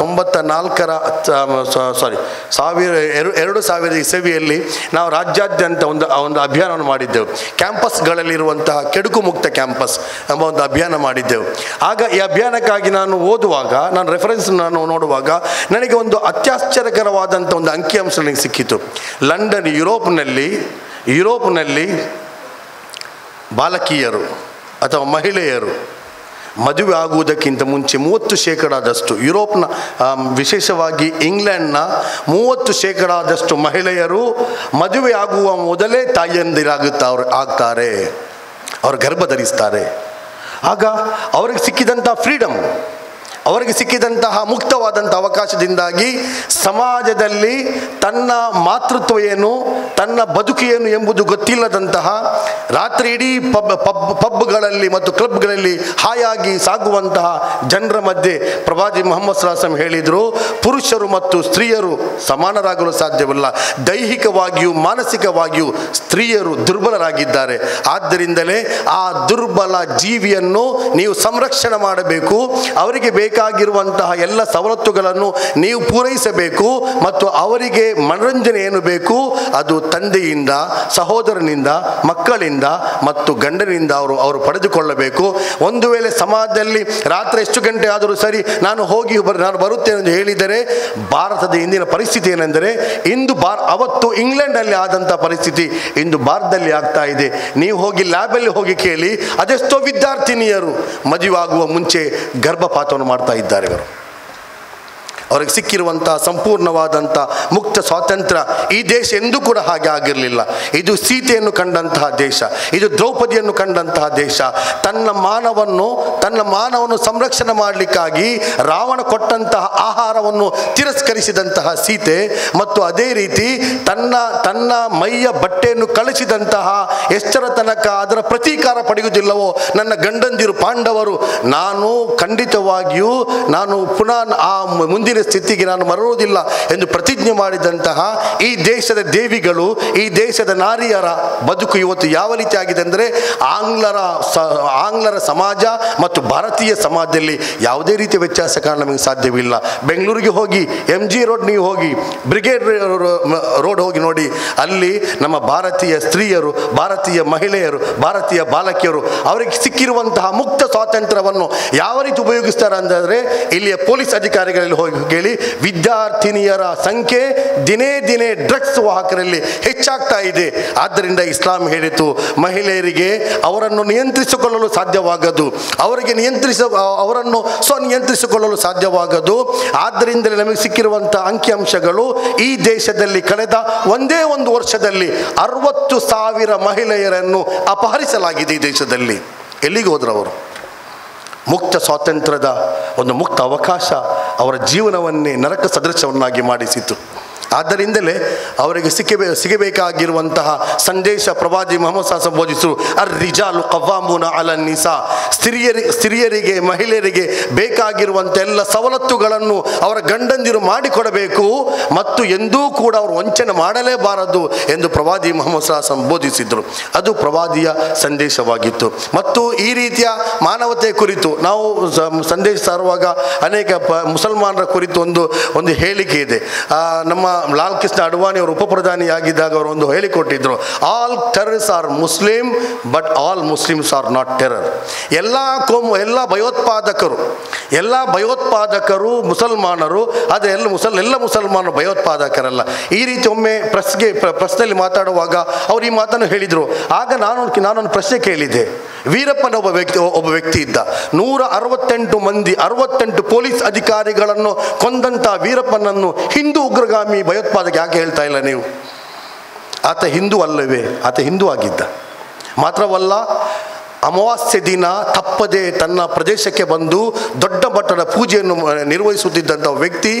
2000 ಇಸವಿಯಲ್ಲಿ ನಾವು ರಾಜ್ಯಾದ್ಯಂತ ಒಂದು ಅಭಿಯಾನವನ್ನು ಮಾಡಿದ್ದೆವು. ಕ್ಯಾಂಪಸ್ಗಳಲ್ಲಿರುವಂತಹ ಕೆಡುಕು ಮುಕ್ತ ಕ್ಯಾಂಪಸ್ ಎಂಬ ಒಂದು ಅಭಿಯಾನ ಮಾಡಿದ್ದೆವು. ಆಗ ಈ ಅಭಿಯಾನಕ್ಕಾಗಿ ನಾನು ರೆಫರೆನ್ಸ್ ನೋಡುವಾಗ ನನಗೆ ಒಂದು ಅತ್ಯಾಶ್ಚರ್ಯಕರವಾದಂಥ ಒಂದು ಅಂಕಿಅಂಶ ನನಗೆ ಸಿಕ್ಕಿತು. ಲಂಡನ್, ಯುರೋಪ್ನಲ್ಲಿ ಬಾಲಕಿಯರು ಅಥವಾ ಮಹಿಳೆಯರು ಮದುವೆ ಆಗುವುದಕ್ಕಿಂತ ಮುಂಚೆ 30% ಯುರೋಪ್ನ, ವಿಶೇಷವಾಗಿ ಇಂಗ್ಲೆಂಡ್ನ 30% ಮಹಿಳೆಯರು ಮದುವೆ ಆಗುವ ಮೊದಲೇ ಆಗ್ತಾರೆ, ಅವರು ಗರ್ಭ ಧರಿಸ್ತಾರೆ. ಆಗ ಅವರಿಗೆ ಸಿಕ್ಕಿದಂಥ ಫ್ರೀಡಮ್, ಅವರಿಗೆ ಸಿಕ್ಕಿದಂತಹ ಮುಕ್ತವಾದಂಥ ಅವಕಾಶದಿಂದಾಗಿ ಸಮಾಜದಲ್ಲಿ ತನ್ನ ಮಾತೃತ್ವ ಏನು, ತನ್ನ ಬದುಕು ಏನು ಎಂಬುದು ಗೊತ್ತಿಲ್ಲದಂತಹ, ರಾತ್ರಿ ಇಡೀ ಪಬ್ಗಳಲ್ಲಿ ಮತ್ತು ಕ್ಲಬ್ಗಳಲ್ಲಿ ಹಾಯಾಗಿ ಸಾಗುವಂತಹ ಜನರ ಮಧ್ಯೆ ಪ್ರವಾದಿ ಮುಹಮ್ಮದ್ ಸಲ್ಲಲ್ಲಾಹು ಅಲೈಹಿ ವಸಲ್ಲಂ ಹೇಳಿದರು, ಪುರುಷರು ಮತ್ತು ಸ್ತ್ರೀಯರು ಸಮಾನರಾಗಲು ಸಾಧ್ಯವಿಲ್ಲ. ದೈಹಿಕವಾಗಿಯೂ ಮಾನಸಿಕವಾಗಿಯೂ ಸ್ತ್ರೀಯರು ದುರ್ಬಲರಾಗಿದ್ದಾರೆ. ಆದ್ದರಿಂದಲೇ ಆ ದುರ್ಬಲ ಜೀವಿಯನ್ನು ನೀವು ಸಂರಕ್ಷಣೆ ಮಾಡಬೇಕು. ಅವರಿಗೆ ಬೇಕಾಗಿರುವಂತಹ ಎಲ್ಲ ಸವಲತ್ತುಗಳನ್ನು ನೀವು ಪೂರೈಸಬೇಕು. ಮತ್ತು ಅವರಿಗೆ ಮನರಂಜನೆ ಏನು ಬೇಕು ಅದು ತಂದೆಯಿಂದ, ಸಹೋದರನಿಂದ, ಮಕ್ಕಳಿಂದ, ತಾಯಿಯಿಂದ ಮತ್ತು ಗಂಡನಿಂದ ಅವರು ಪಡೆದುಕೊಳ್ಳಬೇಕು. ಒಂದು ವೇಳೆ ಸಮಾಜದಲ್ಲಿ ರಾತ್ರಿ ಎಷ್ಟು ಗಂಟೆ ಆದರೂ ಸರಿ ನಾನು ಬರುತ್ತೇನೆ ಎಂದು ಹೇಳಿದರೆ, ಭಾರತದ ಇಂದಿನ ಪರಿಸ್ಥಿತಿ ಏನೆಂದರೆ, ಇಂದು ಅವತ್ತು ಇಂಗ್ಲೆಂಡಲ್ಲಿ ಆದಂಥ ಪರಿಸ್ಥಿತಿ ಇಂದು ಭಾರತದಲ್ಲಿ ಆಗ್ತಾ ಇದೆ. ನೀವು ಹೋಗಿ ಲ್ಯಾಬಲ್ಲಿ ಹೋಗಿ ಕೇಳಿ, ಅದೆಷ್ಟೋ ವಿದ್ಯಾರ್ಥಿನಿಯರು ಮದುವೆಯಾಗುವ ಮುಂಚೆ ಗರ್ಭಪಾತವನ್ನು ಮಾಡ್ತಾ ಇದ್ದಾರೆ. ಅವರಿಗೆ ಸಿಕ್ಕಿರುವಂಥ ಸಂಪೂರ್ಣವಾದಂಥ ಮುಕ್ತ ಸ್ವಾತಂತ್ರ್ಯ ಈ ದೇಶ ಎಂದೂ ಕೂಡ ಹಾಗೆ ಆಗಿರಲಿಲ್ಲ. ಇದು ಸೀತೆಯನ್ನು ಕಂಡಂತಹ ದೇಶ, ಇದು ದ್ರೌಪದಿಯನ್ನು ಕಂಡಂತಹ ದೇಶ. ತನ್ನ ಮಾನವನ್ನು ಸಂರಕ್ಷಣೆ ಮಾಡಲಿಕ್ಕಾಗಿ ರಾವಣ ಕೊಟ್ಟಂತಹ ಆಹಾರವನ್ನು ತಿರಸ್ಕರಿಸಿದಂತಹ ಸೀತೆ, ಮತ್ತು ಅದೇ ರೀತಿ ತನ್ನ ಮೈಯ ಬಟ್ಟೆಯನ್ನು ಕಳಿಸಿದಂತಹ ಎಷ್ಟರ ತನಕ ಅದರ ಪ್ರತೀಕಾರ ಪಡೆಯುವುದಿಲ್ಲವೋ ನನ್ನ ಗಂಡಂದಿರು ಪಾಂಡವರು, ನಾನು ಖಂಡಿತವಾಗಿಯೂ ಪುನಃ ಆ ಮುಂದಿನ ಸ್ಥಿತಿಗೆ ನಾನು ಮರಳುವುದಿಲ್ಲ ಎಂದು ಪ್ರತಿಜ್ಞೆ ಮಾಡಿದಂತಹ ಈ ದೇಶದ ದೇವಿಗಳು, ಈ ದೇಶದ ನಾರಿಯರ ಬದುಕು ಇವತ್ತು ಯಾವ ರೀತಿ ಆಗಿದೆ ಅಂದರೆ, ಆಂಗ್ಲರ ಸಮಾಜ ಮತ್ತು ಭಾರತೀಯ ಸಮಾಜದಲ್ಲಿ ಯಾವುದೇ ರೀತಿಯ ವ್ಯತ್ಯಾಸ ಕಾರಣ ನಮಗೆ ಸಾಧ್ಯವಿಲ್ಲ. ಬೆಂಗಳೂರಿಗೆ ಹೋಗಿ, MG ರೋಡ್ ನೀವು ಹೋಗಿ, ಬ್ರಿಗೇಡ್ ರೋಡ್ ಹೋಗಿ ನೋಡಿ, ಅಲ್ಲಿ ನಮ್ಮ ಭಾರತೀಯ ಸ್ತ್ರೀಯರು, ಭಾರತೀಯ ಮಹಿಳೆಯರು, ಭಾರತೀಯ ಬಾಲಕಿಯರು ಅವರಿಗೆ ಸಿಕ್ಕಿರುವಂತಹ ಮುಕ್ತ ಸ್ವಾತಂತ್ರ್ಯವನ್ನು ಯಾವ ರೀತಿ ಉಪಯೋಗಿಸ್ತಾರೆ ಅಂದರೆ, ಇಲ್ಲಿಯ ಪೊಲೀಸ್ ಅಧಿಕಾರಿಗಳಲ್ಲಿ ಹೋಗಿ ಕೇಳಿ, ವಿದ್ಯಾರ್ಥಿನಿಯರ ಸಂಖ್ಯೆ ದಿನೇ ದಿನೇ ಡ್ರಗ್ಸ್ ವಾಹಕರಲ್ಲಿ ಹೆಚ್ಚಾಗ್ತಾ ಇದೆ. ಆದ್ದರಿಂದ ಇಸ್ಲಾಂ ಹೇಳಿತು, ಮಹಿಳೆಯರಿಗೆ ಅವರನ್ನು ನಿಯಂತ್ರಿಸಿಕೊಳ್ಳಲು ಸಾಧ್ಯವಾಗದು, ಅವರನ್ನು ಸ್ವನಿಯಂತ್ರಿಸಿಕೊಳ್ಳಲು ಸಾಧ್ಯವಾಗದು. ಆದ್ದರಿಂದಲೇ ನಮಗೆ ಸಿಕ್ಕಿರುವಂಥ ಅಂಕಿಅಂಶಗಳು, ಈ ದೇಶದಲ್ಲಿ ಕಳೆದ ಒಂದೇ ಒಂದು ವರ್ಷದಲ್ಲಿ 60,000 ಮಹಿಳೆಯರನ್ನು ಅಪಹರಿಸಲಾಗಿದೆ. ಈ ದೇಶದಲ್ಲಿ ಎಲ್ಲಿಗೆ ಹೋದ್ರವರು? ಮುಕ್ತ ಸ್ವಾತಂತ್ರ್ಯದ ಒಂದು ಮುಕ್ತ ಅವಕಾಶ ಅವರ ಜೀವನವನ್ನೇ ನರಕ ಸದೃಶವನ್ನಾಗಿ ಮಾಡಿಸಿತು. ಆದ್ದರಿಂದಲೇ ಅವರಿಗೆ ಸಿಗಬೇಕಾಗಿರುವಂತಹ ಸಂದೇಶ ಪ್ರವಾದಿ ಮುಹಮ್ಮದ್ ಸಲ್ಲಲ್ಲಾಹು ಅಲೈಹಿ ವಸಲ್ಲಂ ಬೋಧಿಸಿದರು, ಅರ್-ರಿಜಾಲು ಕವ್ವಾಮೂನ ಅಲನ್ ನಿಸಾ. ಸ್ತ್ರೀಯರಿಗೆ ಮಹಿಳೆಯರಿಗೆ ಬೇಕಾಗಿರುವಂಥ ಎಲ್ಲ ಸವಲತ್ತುಗಳನ್ನು ಅವರ ಗಂಡಂದಿರು ಮಾಡಿಕೊಡಬೇಕು ಮತ್ತು ಎಂದೂ ಕೂಡ ಅವರು ವಂಚನೆ ಮಾಡಲೇಬಾರದು ಎಂದು ಪ್ರವಾದಿ ಮುಹಮ್ಮದ್ ಸಲ್ಲಲ್ಲಾಹು ಅಲೈಹಿ ವಸಲ್ಲಂ ಬೋಧಿಸಿದರು. ಅದು ಪ್ರವಾದಿಯ ಸಂದೇಶವಾಗಿತ್ತು. ಮತ್ತು ಈ ರೀತಿಯ ಮಾನವತೆ ಕುರಿತು ನಾವು ಸಂದೇಶ ಸಾರುವಾಗ ಅನೇಕ ಮುಸಲ್ಮಾನರ ಕುರಿತು ಒಂದು ಹೇಳಿಕೆ ಇದೆ. ನಮ್ಮ ಲಾಲ್ ಕೃಷ್ಣ ಅಡ್ವಾಣಿ ಅವರು ಉಪ ಪ್ರಧಾನಿಯಾಗಿದ್ದಾಗ ಅವರು ಒಂದು ಹೇಳಿಕೊಟ್ಟಿದ್ರು, all terrorist are Muslim but all Muslims are not terror. ಎಲ್ಲ ಭಯೋತ್ಪಾದಕರು ಮುಸಲ್ಮಾನರು, ಆದರೆ ಎಲ್ಲ ಮುಸಲ್ಮಾನರು ಭಯೋತ್ಪಾದಕರಲ್ಲ. ಈ ರೀತಿ ಒಮ್ಮೆ ಪ್ರಶ್ನೆಯಲ್ಲಿ ಮಾತಾಡುವಾಗ ಅವರು ಈ ಮಾತನ್ನು ಹೇಳಿದರು. ಆಗ ನಾನೊಂದು ಪ್ರಶ್ನೆ ಕೇಳಿದೆ. ವೀರಪ್ಪನ ಒಬ್ಬ ವ್ಯಕ್ತಿ ಇದ್ದ, 168 ಪೊಲೀಸ್ ಅಧಿಕಾರಿಗಳನ್ನು ಕೊಂದಂಥ ವೀರಪ್ಪನನ್ನು ಹಿಂದೂ ಉಗ್ರಗಾಮಿ ಭಯೋತ್ಪಾದಕ ಯಾಕೆ ಹೇಳ್ತಾ ಇಲ್ಲ ನೀವು? ಆತ ಹಿಂದೂ ಅಲ್ಲವೇ? ಆತ ಹಿಂದೂ ಆಗಿದ್ದ. ಮಾತ್ರವಲ್ಲ, ಅಮಾವಾಸ್ಯೆ ದಿನ ತಪ್ಪದೆ ತನ್ನ ಪ್ರದೇಶಕ್ಕೆ ಬಂದು ದೊಡ್ಡ ಮಟ್ಟದ ಪೂಜೆಯನ್ನು ನಿರ್ವಹಿಸುತ್ತಿದ್ದಂಥ ವ್ಯಕ್ತಿ,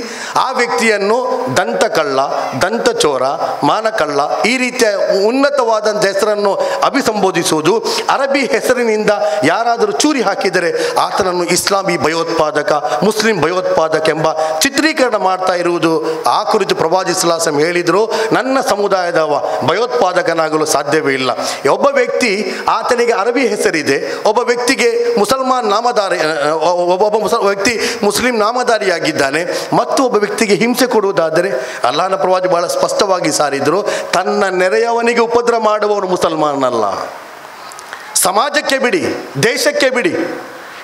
ಆ ವ್ಯಕ್ತಿಯನ್ನು ದಂತಕಳ್ಳ, ದಂತಚೋರ, ಮಾನಕಳ್ಳ ಈ ರೀತಿಯ ಉನ್ನತವಾದಂಥ ಹೆಸರನ್ನು ಅಭಿಸಂಬೋಧಿಸುವುದು, ಅರಬ್ಬಿ ಹೆಸರಿನಿಂದ ಯಾರಾದರೂ ಚೂರಿ ಹಾಕಿದರೆ ಆತನನ್ನು ಇಸ್ಲಾಮಿ ಭಯೋತ್ಪಾದಕ, ಮುಸ್ಲಿಂ ಭಯೋತ್ಪಾದಕ ಎಂಬ ಚಿತ್ರೀಕರಣ ಮಾಡ್ತಾ ಇರುವುದು. ಆ ಕುರಿತು ಪ್ರವಾದಿ ಸಲ್ಲಲ್ಲಾಹು ಅಲೈಹಿ ವಸಲ್ಲಂ ಹೇಳಿದರು, ನನ್ನ ಸಮುದಾಯದವ ಭಯೋತ್ಪಾದಕನಾಗಲು ಸಾಧ್ಯವೇ ಇಲ್ಲ. ಒಬ್ಬ ವ್ಯಕ್ತಿ ಆತನಿಗೆ ಅರಬ್ಬಿ ಹೆಸರಿದೆ, ಒಬ್ಬ ವ್ಯಕ್ತಿಗೆ ಮುಸಲ್ಮಾನ್ ನಾಮಧಾರಿ, ವ್ಯಕ್ತಿ ಮುಸ್ಲಿಂ ನಾಮಧಾರಿಯಾಗಿದ್ದಾನೆ, ಮತ್ತು ಒಬ್ಬ ವ್ಯಕ್ತಿಗೆ ಹಿಂಸೆ ಕೊಡುವುದಾದರೆ ಅಲ್ಲಾಹನ ಪ್ರವಾದಿ ಬಹಳ ಸ್ಪಷ್ಟವಾಗಿ ಸಾರಿದ್ರು, ತನ್ನ ನೆರೆಯವನಿಗೆ ಉಪದ್ರ ಮಾಡುವವನು ಮುಸಲ್ಮಾನಲ್ಲ. ಸಮಾಜಕ್ಕೆ ಬಿಡಿ, ದೇಶಕ್ಕೆ ಬಿಡಿ,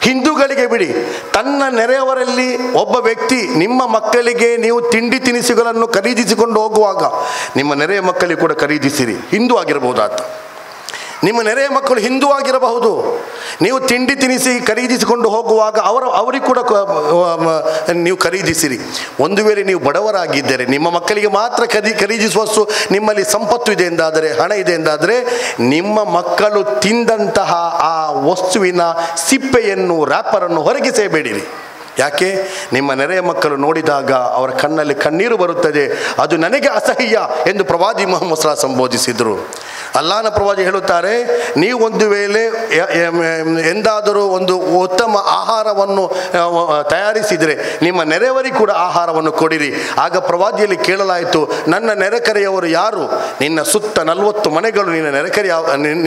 ಹಿಂದೂಗಳಿಗೆ ಬಿಡಿ, ತನ್ನ ನೆರೆಯವರಲ್ಲಿ ಒಬ್ಬ ವ್ಯಕ್ತಿ, ನಿಮ್ಮ ಮಕ್ಕಳಿಗೆ ನೀವು ತಿಂಡಿ ತಿನಿಸುಗಳನ್ನು ಖರೀದಿಸಿಕೊಂಡು ಹೋಗುವಾಗ ನಿಮ್ಮ ನೆರೆಯ ಮಕ್ಕಳಿಗೆ ಕೂಡ ಖರೀದಿಸಿರಿ. ಹಿಂದೂ ಆಗಿರಬಹುದು ಆತ, ನಿಮ್ಮ ನೆರೆಯ ಮಕ್ಕಳು ಹಿಂದೂ ಆಗಿರಬಹುದು. ನೀವು ತಿಂಡಿ ತಿನಿಸಿ ಖರೀದಿಸಿಕೊಂಡು ಹೋಗುವಾಗ ಅವರಿಗೆ ಕೂಡ ನೀವು ಖರೀದಿಸಿರಿ. ಒಂದು ವೇಳೆ ನೀವು ಬಡವರಾಗಿದ್ದರೆ, ನಿಮ್ಮ ಮಕ್ಕಳಿಗೆ ಮಾತ್ರ ಖರೀದಿಸುವಷ್ಟು ನಿಮ್ಮಲ್ಲಿ ಸಂಪತ್ತು ಇದೆ ಎಂದಾದರೆ, ಹಣ ಇದೆ ಎಂದಾದರೆ, ನಿಮ್ಮ ಮಕ್ಕಳು ತಿಂದಂತಹ ಆ ವಸ್ತುವಿನ ಸಿಪ್ಪೆಯನ್ನು, ರ್ಯಾಪರನ್ನು ಹೊರಗೆ ಸೇಬೇಡಿರಿ. ಯಾಕೆ? ನಿಮ್ಮ ನೆರೆಯ ಮಕ್ಕಳು ನೋಡಿದಾಗ ಅವರ ಕಣ್ಣಲ್ಲಿ ಕಣ್ಣೀರು ಬರುತ್ತದೆ, ಅದು ನನಗೆ ಅಸಹ್ಯ ಎಂದು ಪ್ರವಾದಿ ಮುಹಮ್ಮದ್ ಸಲ್ಲಲ್ಲಾಹು ಅಲೈಹಿ ವಸಲ್ಲಂ ಬೋಧಿಸಿದರು. ಅಲ್ಲಾಹನ ಪ್ರವಾದಿ ಹೇಳುತ್ತಾರೆ, ನೀವು ಒಂದು ವೇಳೆ ಎಂದಾದರೂ ಒಂದು ಉತ್ತಮ ಆಹಾರವನ್ನು ತಯಾರಿಸಿದರೆ ನಿಮ್ಮ ನೆರೆಯವರಿಗೆ ಕೂಡ ಆಹಾರವನ್ನು ಕೊಡಿರಿ. ಆಗ ಪ್ರವಾದಿಯಲ್ಲಿ ಕೇಳಲಾಯಿತು, ನನ್ನ ನೆರೆಕರೆಯವರು ಯಾರು? ನಿನ್ನ ಸುತ್ತ 40 ಮನೆಗಳು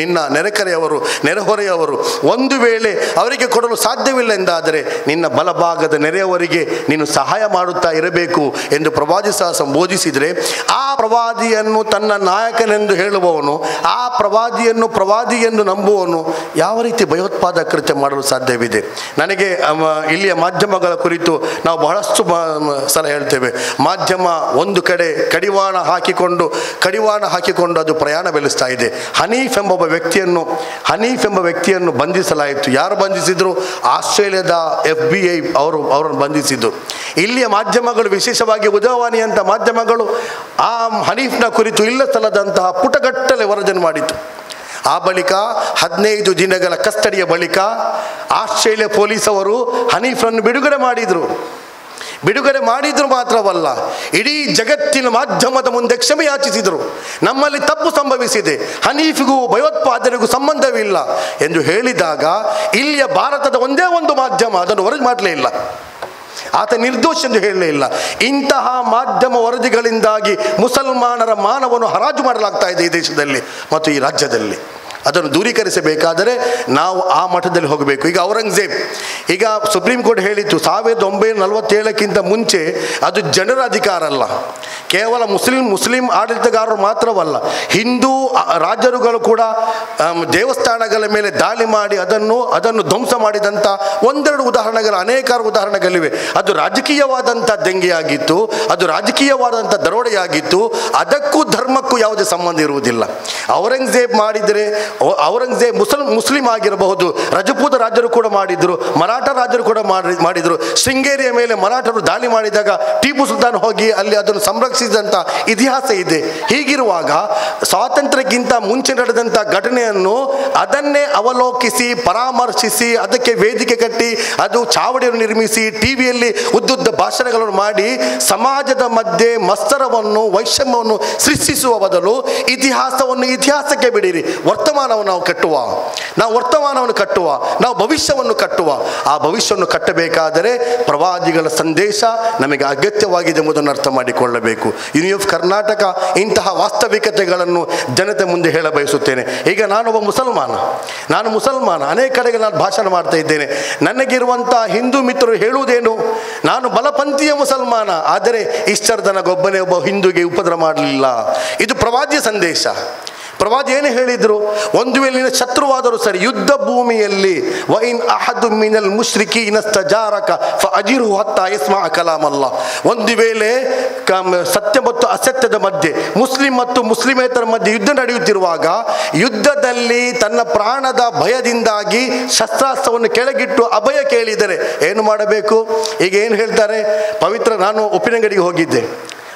ನಿನ್ನ ನೆರೆಕರೆಯವರು, ನೆರೆಹೊರೆಯವರು. ಒಂದು ವೇಳೆ ಅವರಿಗೆ ಕೊಡಲು ಸಾಧ್ಯವಿಲ್ಲ ಎಂದಾದರೆ ನಿನ್ನ ಬಲಭಾಗದ ನೆರೆಯವರಿಗೆ ನೀನು ಸಹಾಯ ಮಾಡುತ್ತಾ ಇರಬೇಕು ಎಂದು ಪ್ರವಾದಿ ಸಹ ಬೋಧಿಸಿದರೆ, ಆ ಪ್ರವಾದಿಯನ್ನು ತನ್ನ ನಾಯಕನೆಂದು ಹೇಳುವವನು ಆ ಪ್ರವಾದಿಯನ್ನು ನಂಬುವವನು ಯಾವ ರೀತಿ ಭಯೋತ್ಪಾದಕ ಕೃತ್ಯ ಮಾಡಲು ಸಾಧ್ಯವಿದೆ? ನನಗೆ ಇಲ್ಲಿಯ ಮಾಧ್ಯಮಗಳ ಕುರಿತು ನಾವು ಬಹಳಷ್ಟು ಸಲ ಹೇಳ್ತೇವೆ. ಮಾಧ್ಯಮ ಒಂದು ಕಡೆ ಕಡಿವಾಣ ಹಾಕಿಕೊಂಡು ಅದು ಪ್ರಯಾಣ ಬೆಳೆಸ್ತಾ ಇದೆ. ಹನೀಫ್ ಎಂಬ ವ್ಯಕ್ತಿಯನ್ನು ಬಂಧಿಸಲಾಯಿತು. ಯಾರು ಬಂಧಿಸಿದ್ರು? ಆಸ್ಟ್ರೇಲಿಯಾದ FBI ಅವರನ್ನು ಬಂಧಿಸಿದ್ರು. ಇಲ್ಲಿಯ ಮಾಧ್ಯಮಗಳು, ವಿಶೇಷವಾಗಿ ಉದಯವಾಣಿ ಅಂತ ಮಾಧ್ಯಮಗಳು ಆ ಹನೀಫ್ನ ಕುರಿತು ಇಲ್ಲ ಸಲ್ಲದಂತಹ ಪುಟಗಟ್ಟಲೆ ವರದಿ ಮಾಡಿತು. ಆ ಬಳಿಕ 15 ದಿನಗಳ ಕಸ್ಟಡಿಯ ಬಳಿಕ ಆಸ್ಟ್ರೇಲಿಯಾ ಪೊಲೀಸವರು ಹನೀಫ್ರನ್ನು ಬಿಡುಗಡೆ ಮಾಡಿದ್ರು ಮಾತ್ರವಲ್ಲ, ಇಡೀ ಜಗತ್ತಿನ ಮಾಧ್ಯಮದ ಮುಂದೆ ಕ್ಷಮೆ ಯಾಚಿಸಿದರು. ನಮ್ಮಲ್ಲಿ ತಪ್ಪು ಸಂಭವಿಸಿದೆ, ಹನೀಫಿಗೂ ಭಯೋತ್ಪಾದನೆಗೂ ಸಂಬಂಧವಿಲ್ಲ ಎಂದು ಹೇಳಿದಾಗ ಇಲ್ಲಿಯ ಭಾರತದ ಒಂದೇ ಒಂದು ಮಾಧ್ಯಮ ಅದನ್ನು ವರದಿ ಮಾಡಲೇ ಇಲ್ಲ. ಆತ ನಿರ್ದೋಷ ಎಂದು ಹೇಳಲೇ ಇಲ್ಲ. ಇಂತಹ ಮಾಧ್ಯಮ ವರದಿಗಳಿಂದಾಗಿ ಮುಸಲ್ಮಾನರ ಮಾನವನ್ನು ಹರಾಜು ಮಾಡಲಾಗ್ತಾ ಇದೆ ಈ ದೇಶದಲ್ಲಿ ಮತ್ತು ಈ ರಾಜ್ಯದಲ್ಲಿ. ಅದನ್ನು ದೂರೀಕರಿಸಬೇಕಾದರೆ ನಾವು ಆ ಮಠದಲ್ಲಿ ಹೋಗಬೇಕು. ಈಗ ಔರಂಗಜೇಬ್, ಈಗ ಸುಪ್ರೀಂ ಕೋರ್ಟ್ ಹೇಳಿತ್ತು 1947ಕ್ಕಿಂತ ಮುಂಚೆ ಅದು ಜನರ ಅಧಿಕಾರ ಅಲ್ಲ, ಕೇವಲ ಮುಸ್ಲಿಂ ಆಡಳಿತಗಾರರು ಮಾತ್ರವಲ್ಲ, ಹಿಂದೂ ರಾಜರುಗಳು ಕೂಡ ದೇವಸ್ಥಾನಗಳ ಮೇಲೆ ದಾಳಿ ಮಾಡಿ ಅದನ್ನು ಧ್ವಂಸ ಮಾಡಿದಂಥ ಒಂದೆರಡು ಉದಾಹರಣೆಗಳು, ಅನೇಕಾರು ಉದಾಹರಣೆಗಳಿವೆ. ಅದು ರಾಜಕೀಯವಾದಂಥ ದಂಗೆಯಾಗಿತ್ತು, ಅದು ರಾಜಕೀಯವಾದಂಥ ದರೋಡೆಯಾಗಿತ್ತು. ಅದಕ್ಕೂ ಧರ್ಮಕ್ಕೂ ಯಾವುದೇ ಸಂಬಂಧ ಇರುವುದಿಲ್ಲ. ಔರಂಗಜೇಬ್ ಮುಸ್ಲಿಂ ಆಗಿರಬಹುದು, ರಜಪೂತ ರಾಜರು ಕೂಡ ಮಾಡಿದ್ರು, ಮರಾಠ ರಾಜರು ಕೂಡ ಮಾಡಿದ್ರು. ಶೃಂಗೇರಿಯ ಮೇಲೆ ಮರಾಠರು ದಾಳಿ ಮಾಡಿದಾಗ ಟಿಪ್ಪು ಸುಲ್ತಾನ್ ಹೋಗಿ ಅಲ್ಲಿ ಅದನ್ನು ಸಂರಕ್ಷಿಸಿದಂಥ ಇತಿಹಾಸ ಇದೆ. ಹೀಗಿರುವಾಗ ಸ್ವಾತಂತ್ರ್ಯಕ್ಕಿಂತ ಮುಂಚೆ ನಡೆದಂಥ ಘಟನೆಯನ್ನು ಅದನ್ನೇ ಅವಲೋಕಿಸಿ ಪರಾಮರ್ಶಿಸಿ ಅದಕ್ಕೆ ವೇದಿಕೆ ಕಟ್ಟಿ ಅದು ಚಾವಡಿಯನ್ನು ನಿರ್ಮಿಸಿ ಟಿವಿಯಲ್ಲಿ ಉದ್ದುದ್ದ ಭಾಷಣಗಳನ್ನು ಮಾಡಿ ಸಮಾಜದ ಮಧ್ಯೆ ಮತ್ಸರವನ್ನು ವೈಷಮ್ಯವನ್ನು ಸೃಷ್ಟಿಸುವ ಬದಲು ಇತಿಹಾಸಕ್ಕೆ ಬಿಡಿರಿ, ವರ್ತಮಾನವನ್ನು ಕಟ್ಟುವ, ನಾವು ಭವಿಷ್ಯವನ್ನು ಕಟ್ಟುವ. ಆ ಭವಿಷ್ಯವನ್ನು ಕಟ್ಟಬೇಕಾದರೆ ಪ್ರವಾದಿಗಳ ಸಂದೇಶ ನಮಗೆ ಅಗತ್ಯವಾಗಿದೆ ಎಂಬುದನ್ನು ಅರ್ಥ ಮಾಡಿಕೊಳ್ಳಬೇಕು. ಯೂನಿಯನ್ ಆಫ್ ಕರ್ನಾಟಕ ಇಂತಹ ವಾಸ್ತವಿಕತೆಗಳನ್ನು ಜನತೆ ಮುಂದೆ ಹೇಳ ಬಯಸುತ್ತೇನೆ. ಈಗ ನಾನೊಬ್ಬ ಮುಸಲ್ಮಾನ, ಅನೇಕ ಕಡೆಗೆ ನಾನು ಭಾಷಣ ಮಾಡ್ತಾ ಇದ್ದೇನೆ. ನನಗಿರುವಂಥ ಹಿಂದೂ ಮಿತ್ರರು ಹೇಳುವುದೇನು? ನಾನು ಬಲಪಂಥೀಯ ಮುಸಲ್ಮಾನ, ಆದರೆ ಈಶ್ವರದನಗೊಬ್ಬನೇ ಒಬ್ಬ ಹಿಂದೂಗೆ ಉಪದ್ರ ಮಾಡಲಿಲ್ಲ. ಇದು ಪ್ರವಾದಿಯ ಸಂದೇಶ. ಪ್ರವಾದಿ ಏನು ಹೇಳಿದ್ರು? ಒಂದು ವೇಳೆ ನಿನ್ನ ಶತ್ರುವಾದರೂ ಸರಿ, ಯುದ್ಧ ಭೂಮಿಯಲ್ಲಿ ವೈನ್ ಅಹದು ಮಿನಲ್ ಮುಶ್ರಿಕೀನ ಇಸ್ತಜಾರಕ ಫಅಜಿರ್ಹು ಹತ್ತಾ ಯಸ್ಮಅ ಕಲಾಮ್ ಅಲ್ಲಾಹ್. ಒಂದು ವೇಳೆ ಸತ್ಯ ಮತ್ತು ಅಸತ್ಯದ ಮಧ್ಯೆ, ಮುಸ್ಲಿಂ ಮತ್ತು ಮುಸ್ಲಿಮೇತರ ಮಧ್ಯೆ ಯುದ್ಧ ನಡೆಯುತ್ತಿರುವಾಗ ಯುದ್ಧದಲ್ಲಿ ತನ್ನ ಪ್ರಾಣದ ಭಯದಿಂದಾಗಿ ಶಸ್ತ್ರಾಸ್ತ್ರವನ್ನು ಕೆಳಗಿಟ್ಟು ಅಭಯ ಕೇಳಿದರೆ ಏನು ಮಾಡಬೇಕು? ಈಗ ಏನು ಹೇಳ್ತಾರೆ? ನಾನು ಉಪ್ಪಿನಂಗಡಿಗೆ ಹೋಗಿದ್ದೆ,